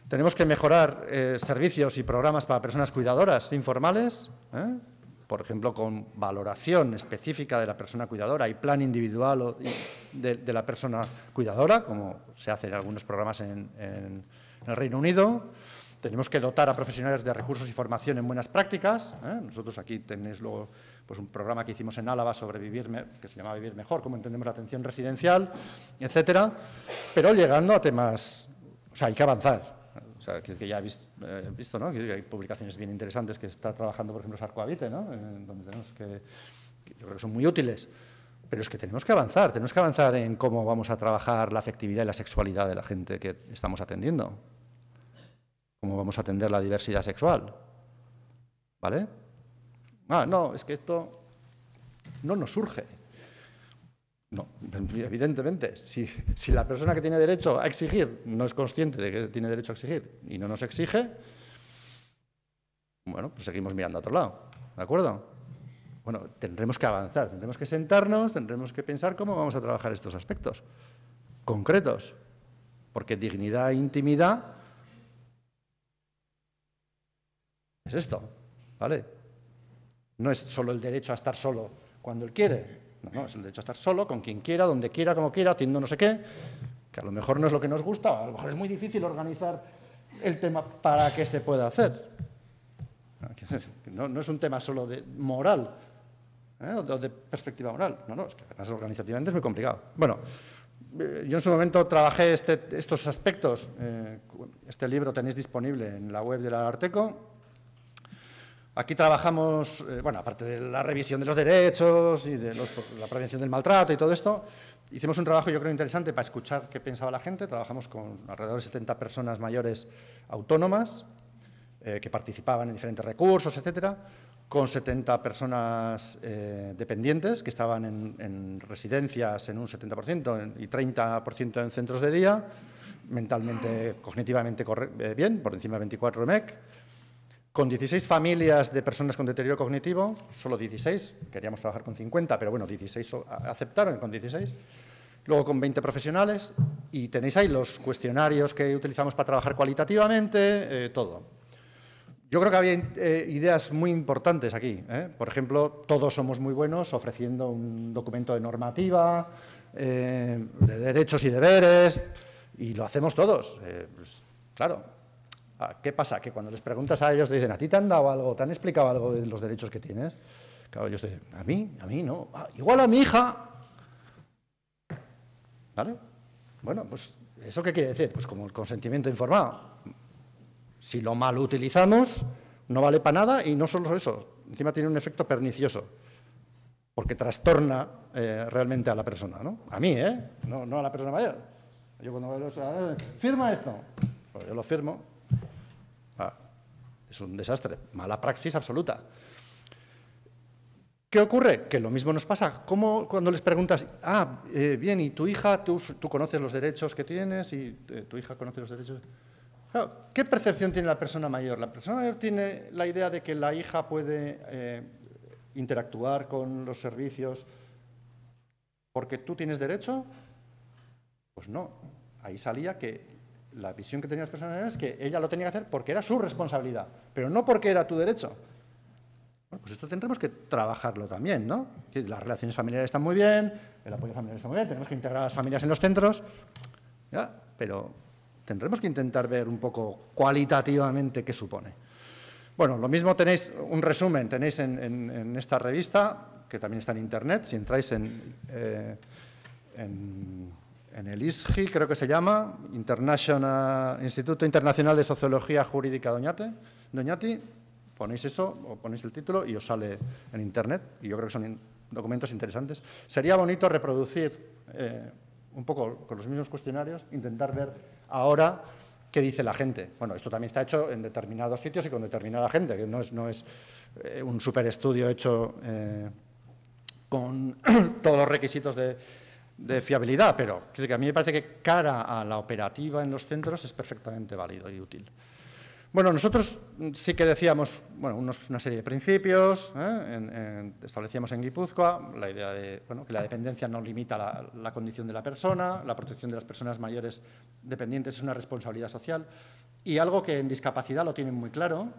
Tenemos que mejorar servicios y programas para personas cuidadoras informales, por ejemplo, con valoración específica de la persona cuidadora y plan individual de la persona cuidadora, como se hace en algunos programas en el Reino Unido. Tenemos que dotar a profesionales de recursos y formación en buenas prácticas. Nosotros aquí tenéis luego pues, un programa que hicimos en Álava sobre que se llama Vivir Mejor, cómo entendemos la atención residencial, etcétera. Pero llegando a temas... O sea, hay que avanzar. O sea, que ya he visto, ¿no? Que hay publicaciones bien interesantes que está trabajando, por ejemplo, Sarcoavite, ¿no? Donde tenemos que yo creo que son muy útiles. Pero es que tenemos que avanzar en cómo vamos a trabajar la afectividad y la sexualidad de la gente que estamos atendiendo. Cómo vamos a atender la diversidad sexual. ¿Vale? No, es que esto no nos surge. No, evidentemente, si la persona que tiene derecho a exigir no es consciente de que tiene derecho a exigir y no nos exige, bueno, pues seguimos mirando a otro lado, ¿de acuerdo? Bueno, tendremos que avanzar, tendremos que sentarnos, tendremos que pensar cómo vamos a trabajar estos aspectos concretos, porque dignidad e intimidad es esto, ¿vale? No es solo el derecho a estar solo cuando él quiere. No, es el derecho a estar solo, con quien quiera, donde quiera, como quiera, haciendo no sé qué, que a lo mejor no es lo que nos gusta, a lo mejor es muy difícil organizar el tema para que se pueda hacer. No es un tema solo de moral, o de perspectiva moral. No, es que además organizativamente es muy complicado. Bueno, yo en su momento trabajé estos aspectos. Este libro tenéis disponible en la web del Ararteko. Aquí trabajamos, bueno, aparte de la revisión de los derechos y de la prevención del maltrato y todo esto, hicimos un trabajo yo creo interesante para escuchar qué pensaba la gente. Trabajamos con alrededor de 70 personas mayores autónomas que participaban en diferentes recursos, etcétera, con 70 personas dependientes que estaban en residencias en un 70% y 30% en centros de día, mentalmente, cognitivamente bien, por encima de 24 MEC, con 16 familias de personas con deterioro cognitivo, solo 16, queríamos trabajar con 50, pero bueno, 16 aceptaron con 16, luego con 20 profesionales, y tenéis ahí los cuestionarios que utilizamos para trabajar cualitativamente, todo. Yo creo que había ideas muy importantes aquí. Por ejemplo, todos somos muy buenos ofreciendo un documento de normativa, de derechos y deberes, y lo hacemos todos. Pues, claro, ¿qué pasa? Que cuando les preguntas a ellos, te dicen, ¿a ti te han dado algo, te han explicado algo de los derechos que tienes? Claro, ellos te dicen, a mí no. Igual a mi hija. ¿Vale? Bueno, pues, ¿eso qué quiere decir? Pues como el consentimiento informado. Si lo mal utilizamos, no vale para nada, y no solo eso, encima tiene un efecto pernicioso, porque trastorna realmente a la persona, ¿no? A mí, no a la persona mayor. Yo cuando veo, firma esto, pues yo lo firmo. Es un desastre, mala praxis absoluta. ¿Qué ocurre? Que lo mismo nos pasa. ¿Cómo cuando les preguntas, bien, y tu hija, tú conoces los derechos que tienes y tu hija conoce los derechos? Claro, ¿qué percepción tiene la persona mayor? La persona mayor tiene la idea de que la hija puede interactuar con los servicios porque tú tienes derecho. Pues no, ahí salía que la visión que tenían las personas mayores es que ella lo tenía que hacer porque era su responsabilidad, pero no porque era tu derecho. Bueno, pues esto tendremos que trabajarlo también, ¿no? Que las relaciones familiares están muy bien, el apoyo familiar está muy bien, tenemos que integrar a las familias en los centros, ¿ya? Pero tendremos que intentar ver un poco cualitativamente qué supone. Bueno, lo mismo tenéis, un resumen, tenéis en esta revista, que también está en Internet, si entráis en el ISGI, creo que se llama, Instituto Internacional de Sociología Jurídica Doñati, ponéis eso o ponéis el título y os sale en Internet, y yo creo que son documentos interesantes. Sería bonito reproducir un poco con los mismos cuestionarios, intentar ver ahora qué dice la gente. Bueno, esto también está hecho en determinados sitios y con determinada gente, que no es un superestudio hecho con todos los requisitos de fiabilidad, pero que a mí me parece que cara a la operativa en los centros es perfectamente válido y útil. Bueno, nosotros sí que decíamos, bueno, una serie de principios, establecíamos en Guipúzcoa la idea de que la dependencia no limita la condición de la persona, la protección de las personas mayores dependientes es una responsabilidad social, y algo que en discapacidad lo tienen muy claro,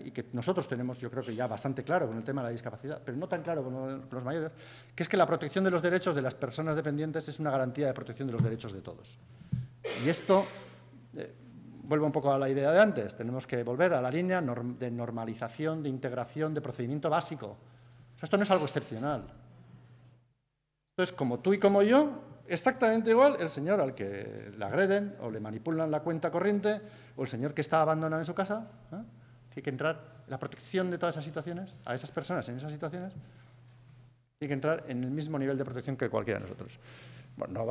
y que nosotros tenemos, yo creo que ya bastante claro con el tema de la discapacidad, pero no tan claro con los mayores, que es que la protección de los derechos de las personas dependientes es una garantía de protección de los derechos de todos. Y esto vuelvo un poco a la idea de antes, tenemos que volver a la línea de normalización, de integración, de procedimiento básico. O sea, esto no es algo excepcional. Esto es como tú y como yo, exactamente igual el señor al que le agreden o le manipulan la cuenta corriente, o el señor que está abandonado en su casa. Tiene que entrar la protección de todas esas situaciones, a esas personas en esas situaciones, tiene que entrar en el mismo nivel de protección que cualquiera de nosotros. Bueno,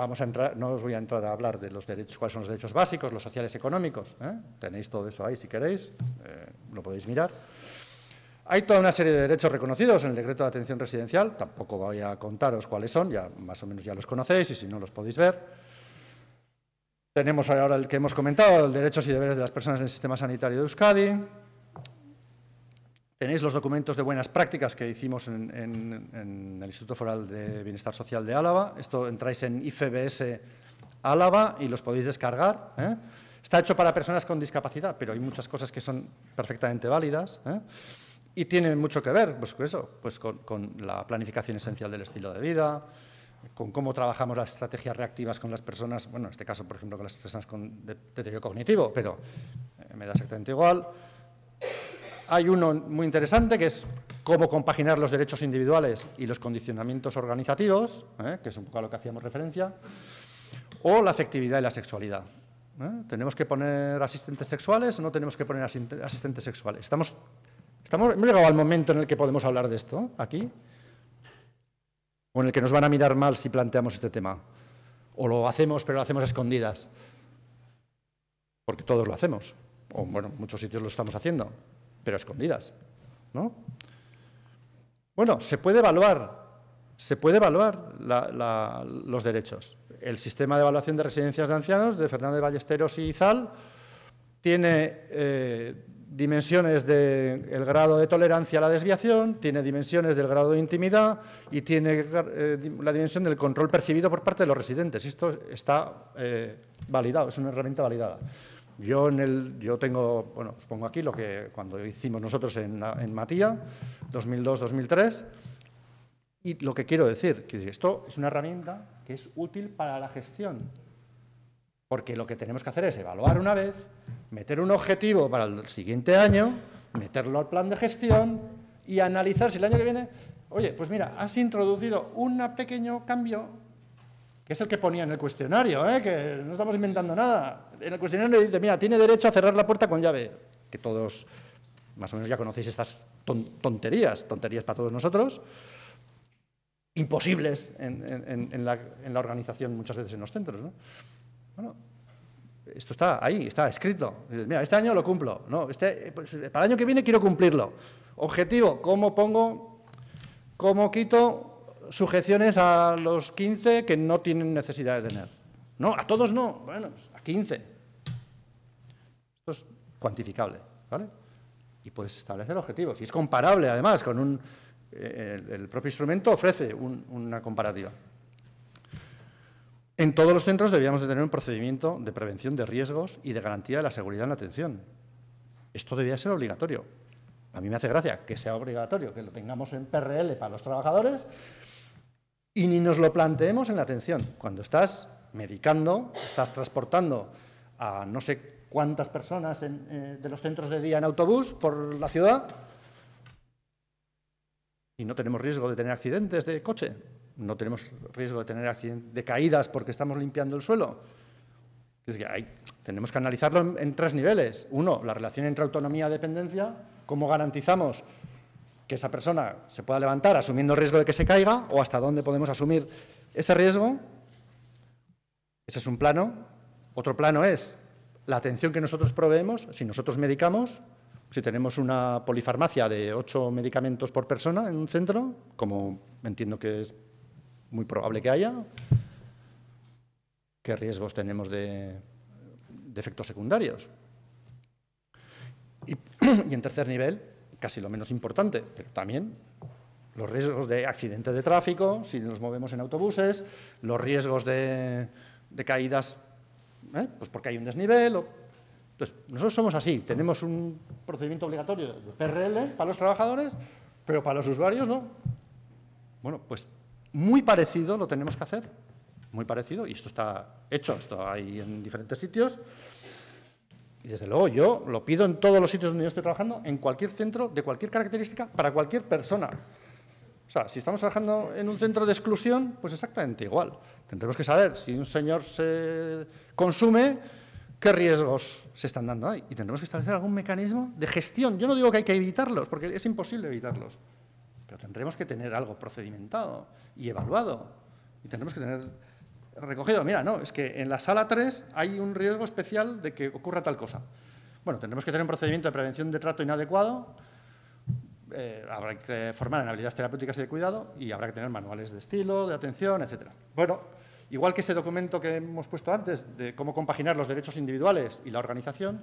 no os voy a entrar a hablar de los derechos, cuáles son los derechos básicos, los sociales, económicos. Tenéis todo eso ahí si queréis, lo podéis mirar. Hay toda una serie de derechos reconocidos en el decreto de atención residencial, tampoco voy a contaros cuáles son, ya más o menos ya los conocéis y si no los podéis ver. Tenemos ahora el que hemos comentado, los derechos y deberes de las personas en el sistema sanitario de Euskadi. Tenéis los documentos de buenas prácticas que hicimos en el Instituto Foral de Bienestar Social de Álava. Esto entráis en IFBS Álava y los podéis descargar. Está hecho para personas con discapacidad, pero hay muchas cosas que son perfectamente válidas. Y tiene mucho que ver pues con la planificación esencial del estilo de vida, con cómo trabajamos las estrategias reactivas con las personas, bueno, en este caso, por ejemplo, con las personas con deterioro cognitivo, pero me da exactamente igual. Hay uno muy interesante que es cómo compaginar los derechos individuales y los condicionamientos organizativos, que es un poco a lo que hacíamos referencia, o la afectividad y la sexualidad. ¿Tenemos que poner asistentes sexuales o no tenemos que poner asistentes sexuales? Hemos llegado al momento en el que podemos hablar de esto, aquí, o en el que nos van a mirar mal si planteamos este tema. O lo hacemos, pero lo hacemos a escondidas, porque todos lo hacemos, o bueno, en muchos sitios lo estamos haciendo, pero a escondidas, ¿no? Bueno, se puede evaluar los derechos. El sistema de evaluación de residencias de ancianos de Fernández Ballesteros y Izal tiene dimensiones del grado de tolerancia a la desviación, tiene dimensiones del grado de intimidad y tiene la dimensión del control percibido por parte de los residentes. Esto está validado, es una herramienta validada. Yo tengo, bueno, os pongo aquí lo que cuando hicimos nosotros en Matía, 2002-2003, y lo que quiero decir, que esto es una herramienta que es útil para la gestión, porque lo que tenemos que hacer es evaluar una vez, meter un objetivo para el siguiente año, meterlo al plan de gestión y analizar si el año que viene, oye, pues mira, has introducido un pequeño cambio, que es el que ponía en el cuestionario, que no estamos inventando nada. En el cuestionario le dice, mira, tiene derecho a cerrar la puerta con llave, que todos más o menos ya conocéis estas tonterías para todos nosotros, imposibles en la organización muchas veces en los centros, ¿no? Bueno, esto está ahí, está escrito. Mira, este año lo cumplo, ¿no? Pues, para el año que viene quiero cumplirlo. Objetivo, ¿cómo quito sujeciones a los 15 que no tienen necesidad de tener? No, a todos no, bueno, a 15. Esto es cuantificable, ¿vale? Y puedes establecer objetivos. Y es comparable, además, con el propio instrumento ofrece una comparativa. En todos los centros debíamos de tener un procedimiento de prevención de riesgos y de garantía de la seguridad en la atención. Esto debía ser obligatorio. A mí me hace gracia que sea obligatorio, que lo tengamos en PRL para los trabajadores y ni nos lo planteemos en la atención. Cuando estás medicando, estás transportando a no sé cuántas personas de los centros de día en autobús por la ciudad y no tenemos riesgo de tener accidentes de coche. No tenemos riesgo de tener accidentes de caídas porque estamos limpiando el suelo. Es que tenemos que analizarlo en 3 niveles. Uno, la relación entre autonomía y dependencia. ¿Cómo garantizamos que esa persona se pueda levantar asumiendo el riesgo de que se caiga o hasta dónde podemos asumir ese riesgo? Ese es un plano. Otro plano es la atención que nosotros proveemos. Si nosotros medicamos, si tenemos una polifarmacia de 8 medicamentos por persona en un centro, como entiendo que es muy probable que haya, ¿qué riesgos tenemos de efectos secundarios? Y en tercer nivel, casi lo menos importante, pero también los riesgos de accidente de tráfico, si nos movemos en autobuses, los riesgos de caídas, pues porque hay un desnivel. Entonces, nosotros somos así, tenemos un procedimiento obligatorio de PRL para los trabajadores, pero para los usuarios no. Bueno, pues muy parecido lo tenemos que hacer, muy parecido, y esto está hecho, esto hay en diferentes sitios, y desde luego yo lo pido en todos los sitios donde yo estoy trabajando, en cualquier centro, de cualquier característica, para cualquier persona. O sea, si estamos trabajando en un centro de exclusión, pues exactamente igual. Tendremos que saber si un señor se consume, qué riesgos se están dando ahí, y tendremos que establecer algún mecanismo de gestión. Yo no digo que hay que evitarlos, porque es imposible evitarlos, pero tendremos que tener algo procedimentado y evaluado, y tendremos que tener recogido. Mira, no, es que en la sala 3 hay un riesgo especial de que ocurra tal cosa. Bueno, tendremos que tener un procedimiento de prevención de trato inadecuado, habrá que formar en habilidades terapéuticas y de cuidado, y habrá que tener manuales de estilo, de atención, etc. Bueno, igual que ese documento que hemos puesto antes de cómo compaginar los derechos individuales y la organización,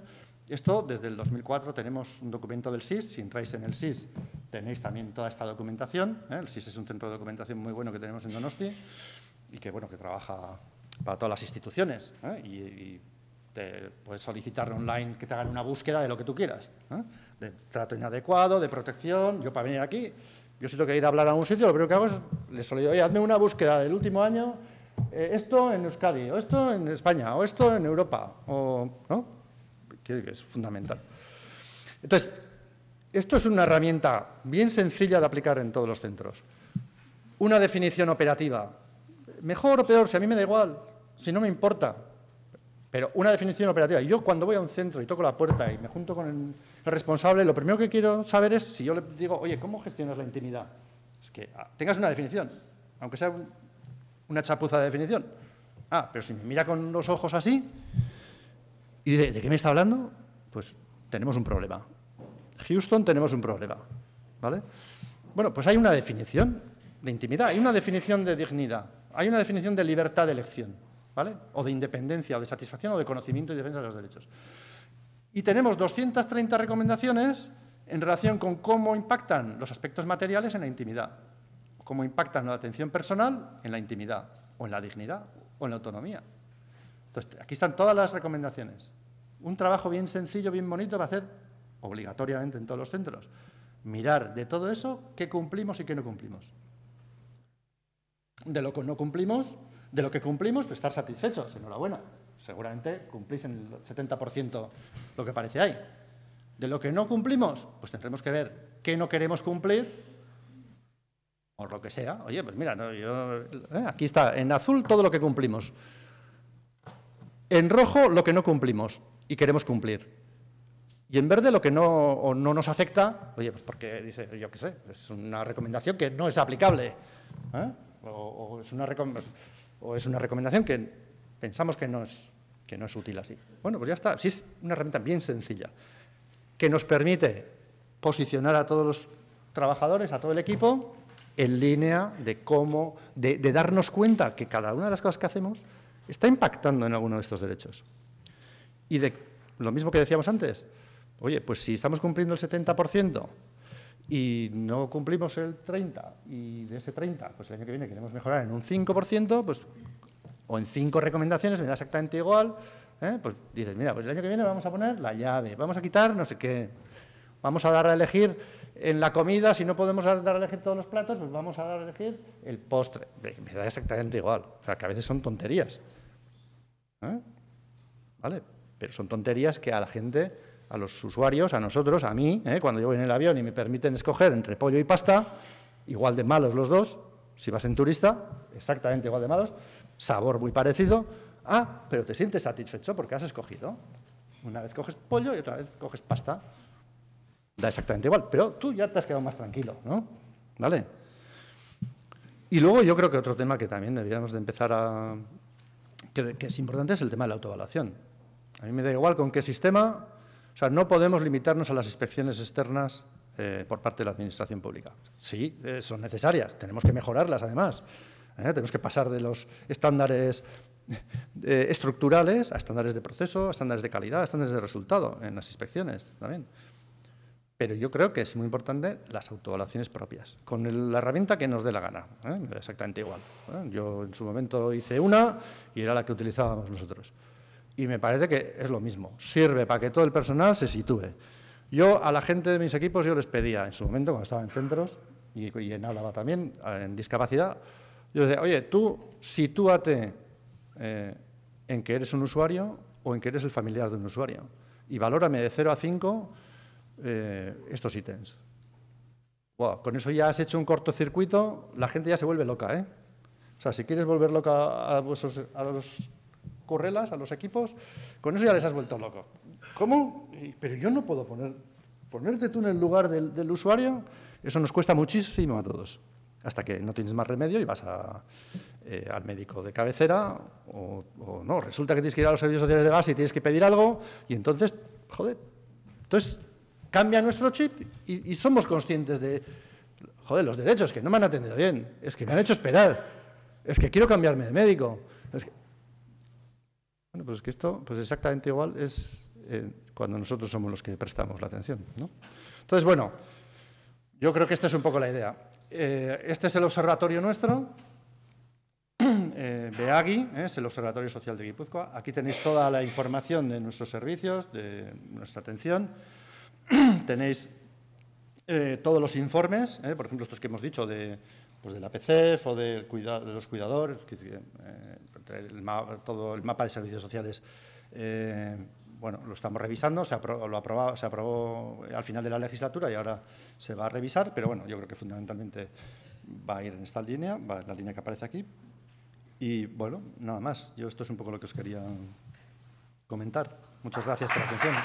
esto desde el 2004 tenemos un documento del SIS. Si entráis en el SIS tenéis también toda esta documentación. El SIS es un centro de documentación muy bueno que tenemos en Donosti y que, bueno, que trabaja para todas las instituciones, y te puedes solicitar online que te hagan una búsqueda de lo que tú quieras, de trato inadecuado, de protección. Yo para venir aquí, yo si tengo que ir a hablar a un sitio, lo primero que hago es les solicito, oye, hazme una búsqueda del último año, esto en Euskadi, o esto en España, o esto en Europa, ¿no? Que es fundamental. Entonces, esto es una herramienta bien sencilla de aplicar en todos los centros. Una definición operativa, mejor o peor, si a mí me da igual, si no me importa, pero una definición operativa. Y yo cuando voy a un centro y toco la puerta y me junto con el responsable, lo primero que quiero saber es si yo le digo, oye, ¿cómo gestionas la intimidad? Es que tengas una definición, aunque sea una chapuza de definición. Pero si me mira con los ojos así y dice, ¿de qué me está hablando? Pues tenemos un problema. Houston, tenemos un problema, ¿vale? Bueno, pues hay una definición de intimidad, hay una definición de dignidad, hay una definición de libertad de elección, ¿vale? O de independencia, o de satisfacción, o de conocimiento y defensa de los derechos. Y tenemos 230 recomendaciones en relación con cómo impactan los aspectos materiales en la intimidad, cómo impactan la atención personal en la intimidad, o en la dignidad, o en la autonomía. Entonces, aquí están todas las recomendaciones. Un trabajo bien sencillo, bien bonito, va a hacer obligatoriamente en todos los centros. Mirar de todo eso qué cumplimos y qué no cumplimos. De lo que no cumplimos, de lo que cumplimos, pues estar satisfechos, enhorabuena. Seguramente cumplís en el 70% lo que parece ahí. De lo que no cumplimos, pues tendremos que ver qué no queremos cumplir, o lo que sea. Oye, pues mira, no, aquí está, en azul todo lo que cumplimos. En rojo lo que no cumplimos y queremos cumplir. Y en verde lo que no nos afecta, oye, pues porque dice, yo qué sé, es una recomendación que no es aplicable, ¿eh? o es una recomendación que pensamos que no es útil así. Bueno, pues ya está. Sí, es una herramienta bien sencilla, que nos permite posicionar a todos los trabajadores, a todo el equipo, en línea de cómo, de darnos cuenta que cada una de las cosas que hacemos está impactando en alguno de estos derechos. Y de lo mismo que decíamos antes, oye, pues si estamos cumpliendo el 70% y no cumplimos el 30%, y de ese 30%, pues el año que viene queremos mejorar en un 5%, pues, o en 5 recomendaciones, me da exactamente igual, pues dices, mira, pues el año que viene vamos a poner la llave, vamos a quitar no sé qué, vamos a dar a elegir en la comida, si no podemos dar a elegir todos los platos, pues vamos a dar a elegir el postre. Me da exactamente igual, o sea, que a veces son tonterías. ¿Vale? Pero son tonterías que a la gente, a los usuarios, a nosotros, a mí, cuando yo voy en el avión y me permiten escoger entre pollo y pasta, igual de malos los dos, si vas en turista, exactamente igual de malos, sabor muy parecido, pero te sientes satisfecho porque has escogido. Una vez coges pollo y otra vez coges pasta. Da exactamente igual, pero tú ya te has quedado más tranquilo, ¿no? ¿Vale? Y luego yo creo que otro tema que también deberíamos de empezar a... que es importante es el tema de la autoevaluación. A mí me da igual con qué sistema, o sea, no podemos limitarnos a las inspecciones externas por parte de la Administración Pública. Sí, son necesarias, tenemos que mejorarlas además. Tenemos que pasar de los estándares estructurales a estándares de proceso, a estándares de calidad, a estándares de resultado en las inspecciones también. Pero yo creo que es muy importante las autoevaluaciones propias, con la herramienta que nos dé la gana, me da exactamente igual. Yo en su momento hice una y era la que utilizábamos nosotros. Y me parece que es lo mismo, sirve para que todo el personal se sitúe. Yo a la gente de mis equipos yo les pedía, en su momento cuando estaba en centros y en Álava también, en discapacidad, yo decía, oye, tú sitúate en que eres un usuario o en que eres el familiar de un usuario y valórame de 0 a 5 estos ítems. Wow, con eso ya has hecho un cortocircuito, la gente ya se vuelve loca, ¿eh? O sea, si quieres volver loca a los currelas, a los equipos, con eso ya les has vuelto loco. ¿Cómo? Pero yo no puedo ponerte tú en el lugar del usuario, eso nos cuesta muchísimo a todos. Hasta que no tienes más remedio y vas al médico de cabecera o no, resulta que tienes que ir a los servicios sociales de base y tienes que pedir algo y entonces, joder, entonces cambia nuestro chip y somos conscientes de, joder, los derechos, que no me han atendido bien, es que me han hecho esperar, es que quiero cambiarme de médico. Bueno, pues que esto, pues exactamente igual es cuando nosotros somos los que prestamos la atención, ¿no? Entonces, bueno, yo creo que esta es un poco la idea. Este es el observatorio nuestro, BEAGI, es el Observatorio Social de Guipúzcoa. Aquí tenéis toda la información de nuestros servicios, de nuestra atención. Tenéis todos los informes, por ejemplo, estos que hemos dicho de la PCEF o de los cuidadores, todo el mapa de servicios sociales, bueno, lo estamos revisando, se aprobó al final de la legislatura y ahora se va a revisar, pero bueno, yo creo que fundamentalmente va a ir en esta línea, va en la línea que aparece aquí. Y bueno, nada más, esto es un poco lo que os quería comentar. Muchas gracias por la atención.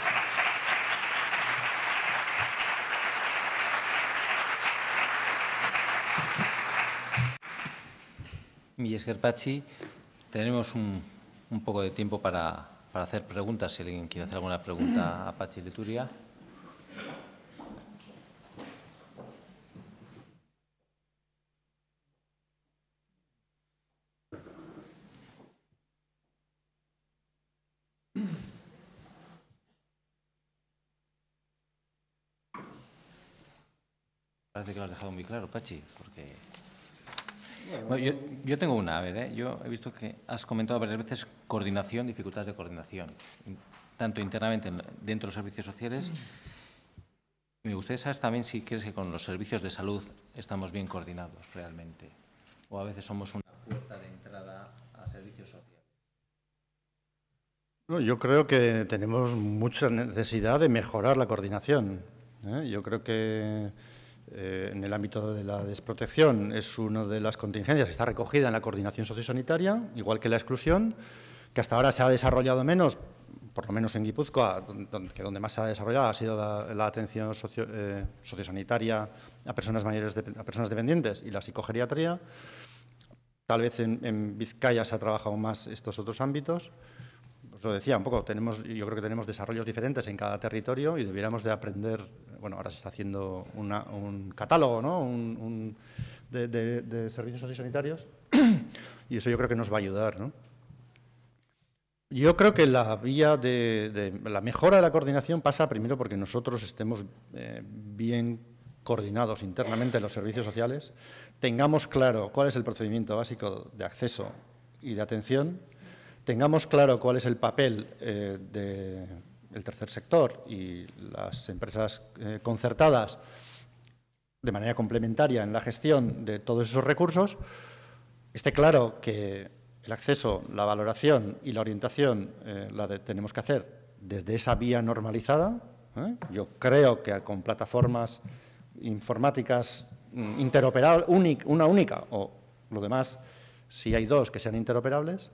Mila esker, Patxi. Tenemos un poco de tiempo para hacer preguntas, si alguien quiere hacer alguna pregunta a Patxi Leturia. Parece que lo has dejado muy claro, Pachi, porque… Bueno, yo tengo una, a ver, yo he visto que has comentado varias veces coordinación, dificultades de coordinación, tanto internamente dentro de los servicios sociales. Me gustaría saber también si crees que con los servicios de salud estamos bien coordinados realmente, o a veces somos una puerta de entrada a servicios sociales. No, yo creo que tenemos mucha necesidad de mejorar la coordinación. Yo creo que en el ámbito de la desprotección es una de las contingencias que está recogida en la coordinación sociosanitaria, igual que la exclusión, que hasta ahora se ha desarrollado menos, por lo menos en Guipúzcoa, donde más se ha desarrollado ha sido la atención sociosanitaria a personas mayores, a personas dependientes y la psicogeriatría. Tal vez en Vizcaya se ha trabajado más estos otros ámbitos. Os lo decía un poco, yo creo que tenemos desarrollos diferentes en cada territorio y debiéramos de aprender, bueno, ahora se está haciendo un catálogo, ¿no? de servicios sociosanitarios y eso yo creo que nos va a ayudar, ¿no? Yo creo que la vía de la mejora de la coordinación pasa primero porque nosotros estemos bien coordinados internamente en los servicios sociales, tengamos claro cuál es el procedimiento básico de acceso y de atención, tengamos claro cuál es el papel del tercer sector y las empresas concertadas de manera complementaria en la gestión de todos esos recursos, esté claro que el acceso, la valoración y la orientación tenemos que hacer desde esa vía normalizada. Yo creo que con plataformas informáticas interoperables, una única, o lo demás, si hay dos, que sean interoperables.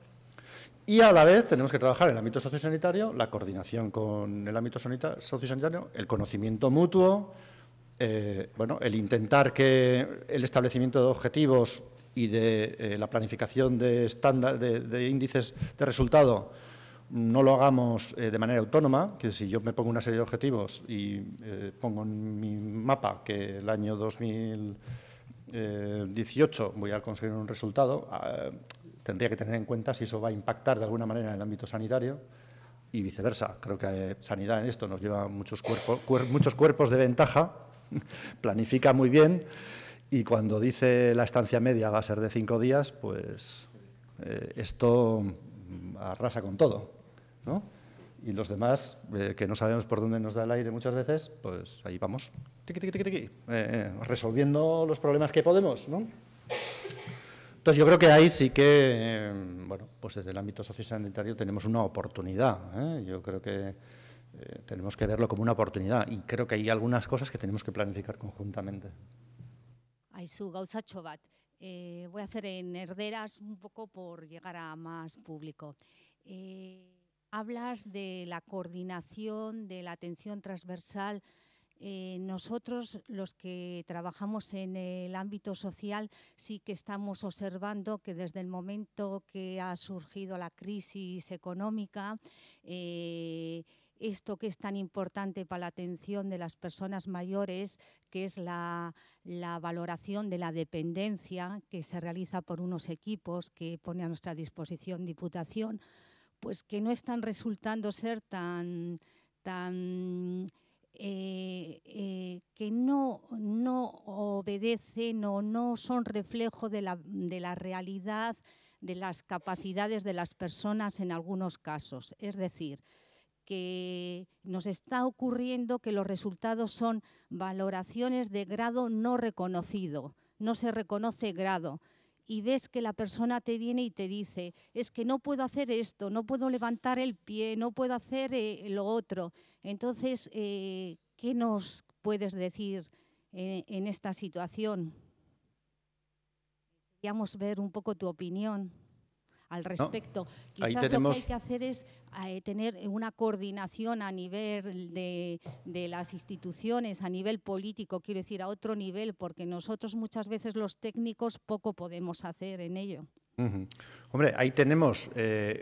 Y a la vez tenemos que trabajar en el ámbito sociosanitario, la coordinación con el ámbito sociosanitario, el conocimiento mutuo, bueno, el intentar que el establecimiento de objetivos y de la planificación de estándar, de índices de resultado no lo hagamos de manera autónoma, que si yo me pongo una serie de objetivos y pongo en mi mapa que el año 2018 voy a conseguir un resultado, tendría que tener en cuenta si eso va a impactar de alguna manera en el ámbito sanitario y viceversa. Creo que Sanidad en esto nos lleva muchos cuerpos de ventaja, planifica muy bien y cuando dice la estancia media va a ser de 5 días, pues esto arrasa con todo, ¿no? Y los demás, que no sabemos por dónde nos da el aire muchas veces, pues ahí vamos, resolviendo los problemas que podemos, ¿no? Entonces, yo creo que ahí sí que, bueno, pues desde el ámbito sociosanitario tenemos una oportunidad. Yo creo que tenemos que verlo como una oportunidad y creo que hay algunas cosas que tenemos que planificar conjuntamente. Aizu, gauzatxo bat. Voy a hacer en herderas un poco por llegar a más público. Hablas de la coordinación, de la atención transversal. Nosotros, los que trabajamos en el ámbito social, sí que estamos observando que desde el momento que ha surgido la crisis económica, esto que es tan importante para la atención de las personas mayores, que es la valoración de la dependencia que se realiza por unos equipos que pone a nuestra disposición Diputación, pues que no están resultando ser tan que no obedecen o no son reflejo de la realidad, de las capacidades de las personas en algunos casos. Es decir, que nos está ocurriendo que los resultados son valoraciones de grado no reconocido, no se reconoce grado. Y ves que la persona te viene y te dice, es que no puedo hacer esto, no puedo levantar el pie, no puedo hacer lo otro. Entonces, ¿qué nos puedes decir en esta situación? Queríamos ver un poco tu opinión al respecto. No, Quizás lo que hay que hacer es tener una coordinación a nivel de las instituciones, a nivel político, quiero decir, a otro nivel, porque nosotros muchas veces los técnicos poco podemos hacer en ello. Hombre, ahí tenemos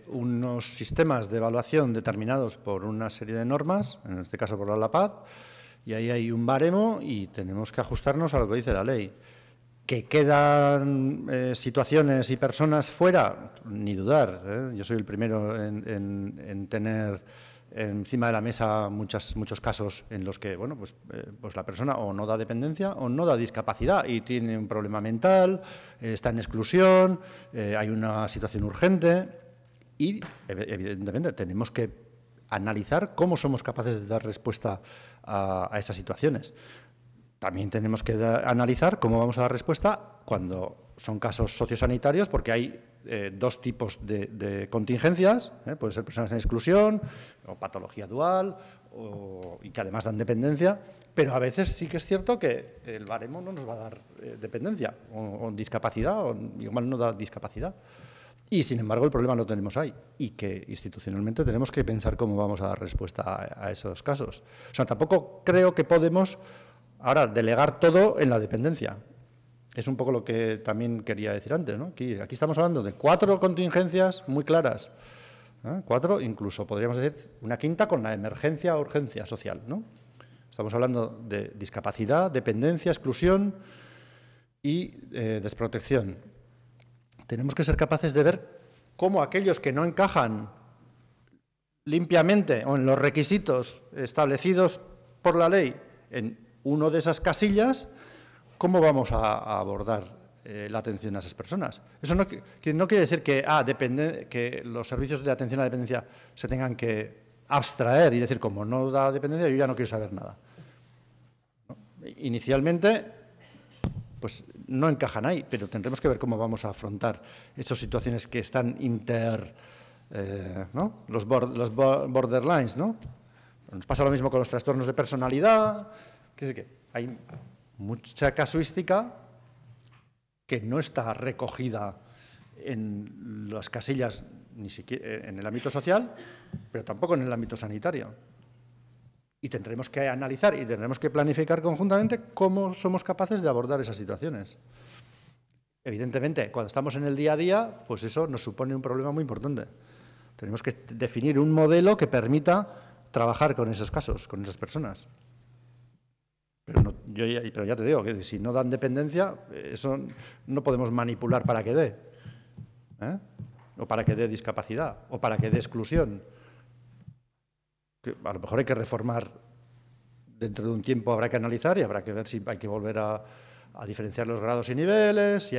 unos sistemas de evaluación determinados por una serie de normas, en este caso por la LAPAD, y ahí hay un baremo y tenemos que ajustarnos a lo que dice la ley. ¿Que quedan situaciones y personas fuera? Ni dudar. Yo soy el primero en tener encima de la mesa muchos casos en los que bueno, pues la persona o no da dependencia o no da discapacidad y tiene un problema mental, está en exclusión, hay una situación urgente y, evidentemente, tenemos que analizar cómo somos capaces de dar respuesta a esas situaciones. También tenemos que analizar cómo vamos a dar respuesta cuando son casos sociosanitarios, porque hay dos tipos de contingencias, pueden ser personas en exclusión o patología dual y que además dan dependencia, pero a veces sí que es cierto que el baremo no nos va a dar dependencia o discapacidad, o igual no da discapacidad. Y, sin embargo, el problema lo tenemos ahí y que institucionalmente tenemos que pensar cómo vamos a dar respuesta a esos casos. O sea, tampoco creo que podemos ahora delegar todo en la dependencia. Es un poco lo que también quería decir antes, ¿no? Aquí estamos hablando de 4 contingencias muy claras, 4, incluso podríamos decir una quinta con la emergencia o urgencia social, ¿no? Estamos hablando de discapacidad, dependencia, exclusión y desprotección. Tenemos que ser capaces de ver cómo aquellos que no encajan limpiamente o en los requisitos establecidos por la ley en una de esas casillas, ¿cómo vamos a abordar la atención a esas personas? Eso no quiere decir que, que los servicios de atención a la dependencia se tengan que abstraer y decir, como no da dependencia, yo ya no quiero saber nada. ¿No? Inicialmente, pues no encajan ahí, pero tendremos que ver cómo vamos a afrontar esas situaciones que están ¿no? Los borderlines, ¿no? Nos pasa lo mismo con los trastornos de personalidad, que hay mucha casuística que no está recogida en las casillas, ni siquiera en el ámbito social, pero tampoco en el ámbito sanitario. Y tendremos que analizar y tendremos que planificar conjuntamente cómo somos capaces de abordar esas situaciones. Evidentemente, cuando estamos en el día a día, pues eso nos supone un problema muy importante. Tenemos que definir un modelo que permita trabajar con esos casos, con esas personas. Pero ya te digo que si no dan dependencia, eso no podemos manipular para que dé, o para que dé discapacidad, o para que dé exclusión. Que a lo mejor hay que reformar dentro de un tiempo, habrá que analizar y habrá que ver si hay que volver a diferenciar los grados y niveles,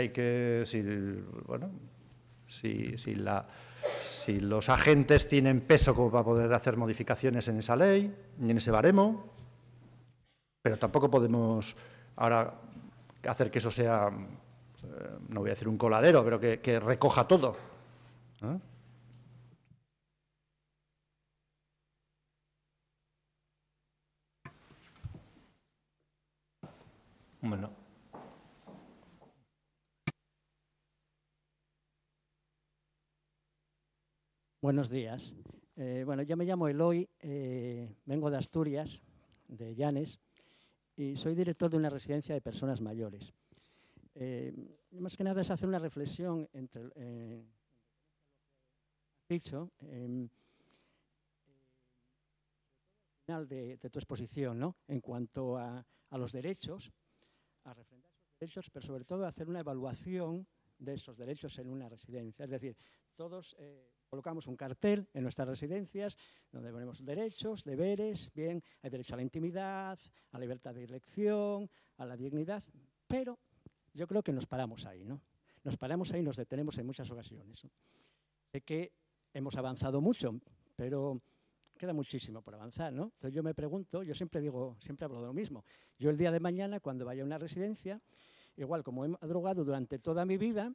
si los agentes tienen peso como para poder hacer modificaciones en esa ley y en ese baremo. Pero tampoco podemos ahora hacer que eso sea, no voy a decir un coladero, pero que recoja todo. Bueno. Buenos días. Bueno, yo me llamo Eloy, vengo de Asturias, de Llanes, y soy director de una residencia de personas mayores. Más que nada es hacer una reflexión entre dicho final de tu exposición, ¿no? En cuanto a los derechos, a refrendar esos derechos, pero sobre todo a hacer una evaluación de esos derechos en una residencia. Es decir, todos colocamos un cartel en nuestras residencias donde ponemos derechos, deberes, bien, hay derecho a la intimidad, a la libertad de elección, a la dignidad, pero yo creo que nos paramos ahí, ¿no? Nos paramos ahí y nos detenemos en muchas ocasiones, ¿no? Sé que hemos avanzado mucho, pero queda muchísimo por avanzar, ¿no? Entonces yo me pregunto, yo siempre hablo de lo mismo. Yo el día de mañana, cuando vaya a una residencia, igual como he madrugado durante toda mi vida,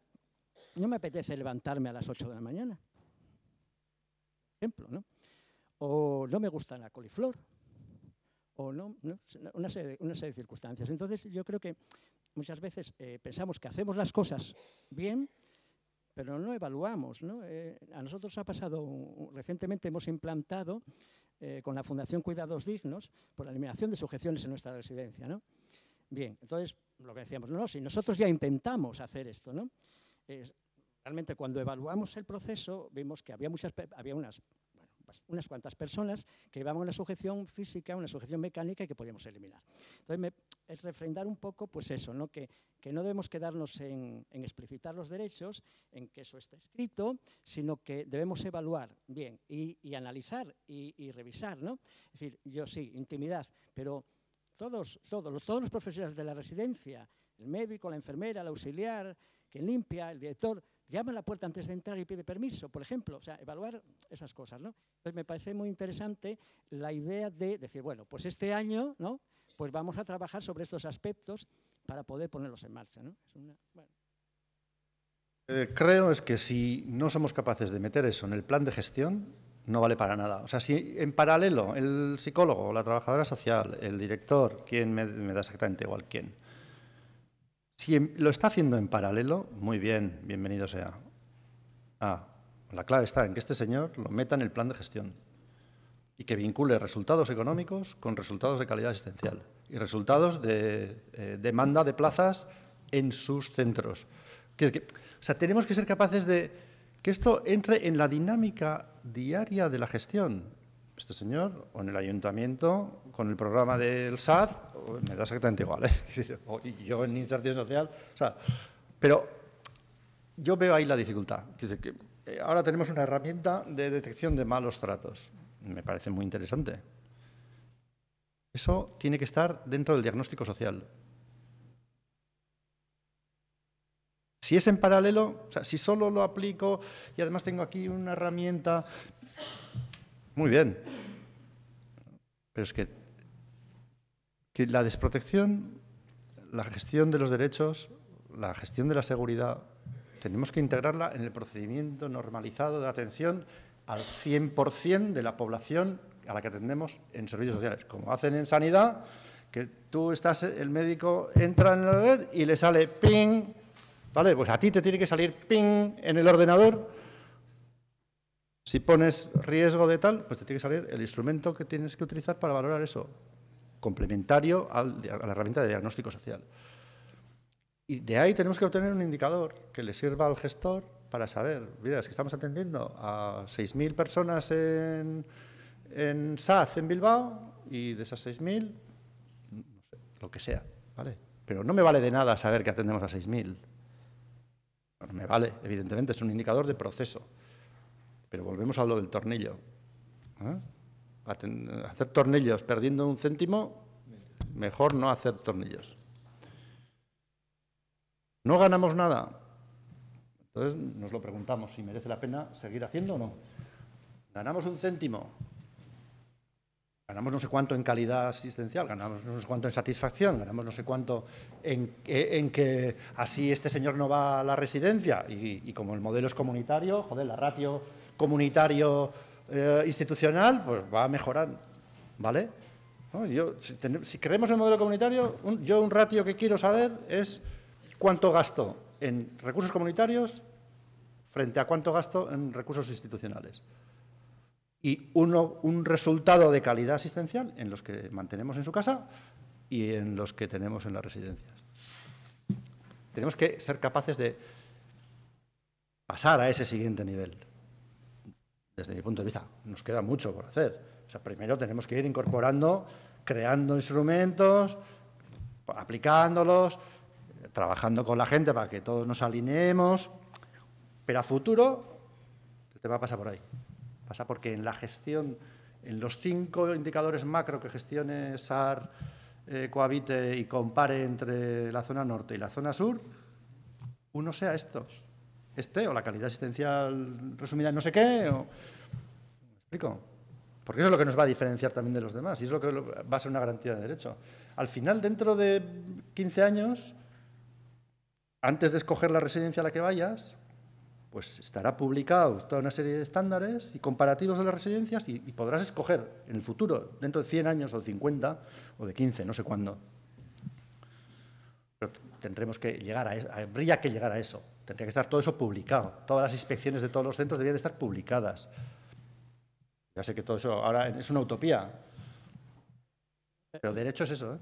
no me apetece levantarme a las 8 de la mañana. Por ejemplo, ¿no? O no me gusta la coliflor, o no, una serie de circunstancias. Entonces yo creo que muchas veces pensamos que hacemos las cosas bien, pero no evaluamos, ¿no? A nosotros ha pasado, recientemente hemos implantado con la Fundación Cuidados Dignos por la eliminación de sujeciones en nuestra residencia, ¿no? Bien, entonces lo que decíamos, no, si nosotros ya intentamos hacer esto, ¿no? Realmente cuando evaluamos el proceso vimos que había unas unas cuantas personas que llevaban una sujeción física, una sujeción mecánica y que podíamos eliminar. Entonces, es refrendar un poco pues eso, ¿no? Que no debemos quedarnos en explicitar los derechos, en que eso está escrito, sino que debemos evaluar bien y analizar y revisar, ¿no? Es decir, yo sí, intimidad, pero todos los profesionales de la residencia, el médico, la enfermera, el auxiliar, quien limpia, el director, llama a la puerta antes de entrar y pide permiso, por ejemplo. O sea, evaluar esas cosas, ¿no? Entonces, me parece muy interesante la idea de decir, bueno, pues este año, ¿no? Pues vamos a trabajar sobre estos aspectos para poder ponerlos en marcha, ¿no? Bueno. Creo es que si no somos capaces de meter eso en el plan de gestión, no vale para nada. O sea, si en paralelo el psicólogo, la trabajadora social, el director, quien me da exactamente igual quién, si lo está haciendo en paralelo, muy bien, bienvenido sea. La clave está en que este señor lo meta en el plan de gestión y que vincule resultados económicos con resultados de calidad asistencial y resultados de demanda de plazas en sus centros. O sea, tenemos que ser capaces de que esto entre en la dinámica diaria de la gestión. Este señor, o en el ayuntamiento, con el programa del SAD, me da exactamente igual, ¿eh? O yo en inserción social, o sea, pero yo veo ahí la dificultad. Ahora tenemos una herramienta de detección de malos tratos. Me parece muy interesante. Eso tiene que estar dentro del diagnóstico social. Si es en paralelo, o sea, si solo lo aplico y además tengo aquí una herramienta, muy bien. Pero es que la desprotección, la gestión de los derechos, la gestión de la seguridad, tenemos que integrarla en el procedimiento normalizado de atención al 100% de la población a la que atendemos en servicios sociales. Como hacen en sanidad, que tú estás, el médico entra en la red y le sale ping, ¿vale? Pues a ti te tiene que salir ping en el ordenador. Si pones riesgo de tal, pues te tiene que salir el instrumento que tienes que utilizar para valorar eso, complementario a la herramienta de diagnóstico social. Y de ahí tenemos que obtener un indicador que le sirva al gestor para saber, mira, es que estamos atendiendo a 6.000 personas en SAZ en Bilbao y de esas 6.000, no sé, lo que sea, ¿vale? Pero no me vale de nada saber que atendemos a 6.000. No me vale, evidentemente, es un indicador de proceso. Pero volvemos a lo del tornillo. Hacer tornillos perdiendo un céntimo, mejor no hacer tornillos. ¿No ganamos nada? Entonces nos lo preguntamos si merece la pena seguir haciendo o no. ¿Ganamos un céntimo? Ganamos no sé cuánto en calidad asistencial, ganamos no sé cuánto en satisfacción, ganamos no sé cuánto en que así este señor no va a la residencia y como el modelo es comunitario, joder, la ratio comunitario institucional, pues va mejorando, ¿vale? ¿No? Si creemos en el modelo comunitario, yo un ratio que quiero saber es cuánto gasto en recursos comunitarios frente a cuánto gasto en recursos institucionales. Y un resultado de calidad asistencial en los que mantenemos en su casa y en los que tenemos en las residencias. Tenemos que ser capaces de pasar a ese siguiente nivel. Desde mi punto de vista, nos queda mucho por hacer. O sea, primero tenemos que ir incorporando, creando instrumentos, aplicándolos, trabajando con la gente para que todos nos alineemos. Pero a futuro, el tema pasa por ahí. Pasa porque en la gestión, en los 5 indicadores macro que gestione SAR, cohabite y compare entre la zona norte y la zona sur, uno sea o la calidad asistencial resumida en no sé qué, o... ¿Me explico? Porque eso es lo que nos va a diferenciar también de los demás y es lo que va a ser una garantía de derecho. Al final, dentro de 15 años, antes de escoger la residencia a la que vayas, pues estará publicado toda una serie de estándares y comparativos de las residencias y podrás escoger en el futuro, dentro de 100 años o 50 o de 15, no sé cuándo. Pero tendremos que llegar a eso, habría que llegar a eso. Tendría que estar todo eso publicado. Todas las inspecciones de todos los centros deberían de estar publicadas. Ya sé que todo eso ahora es una utopía, pero derecho es eso, ¿eh?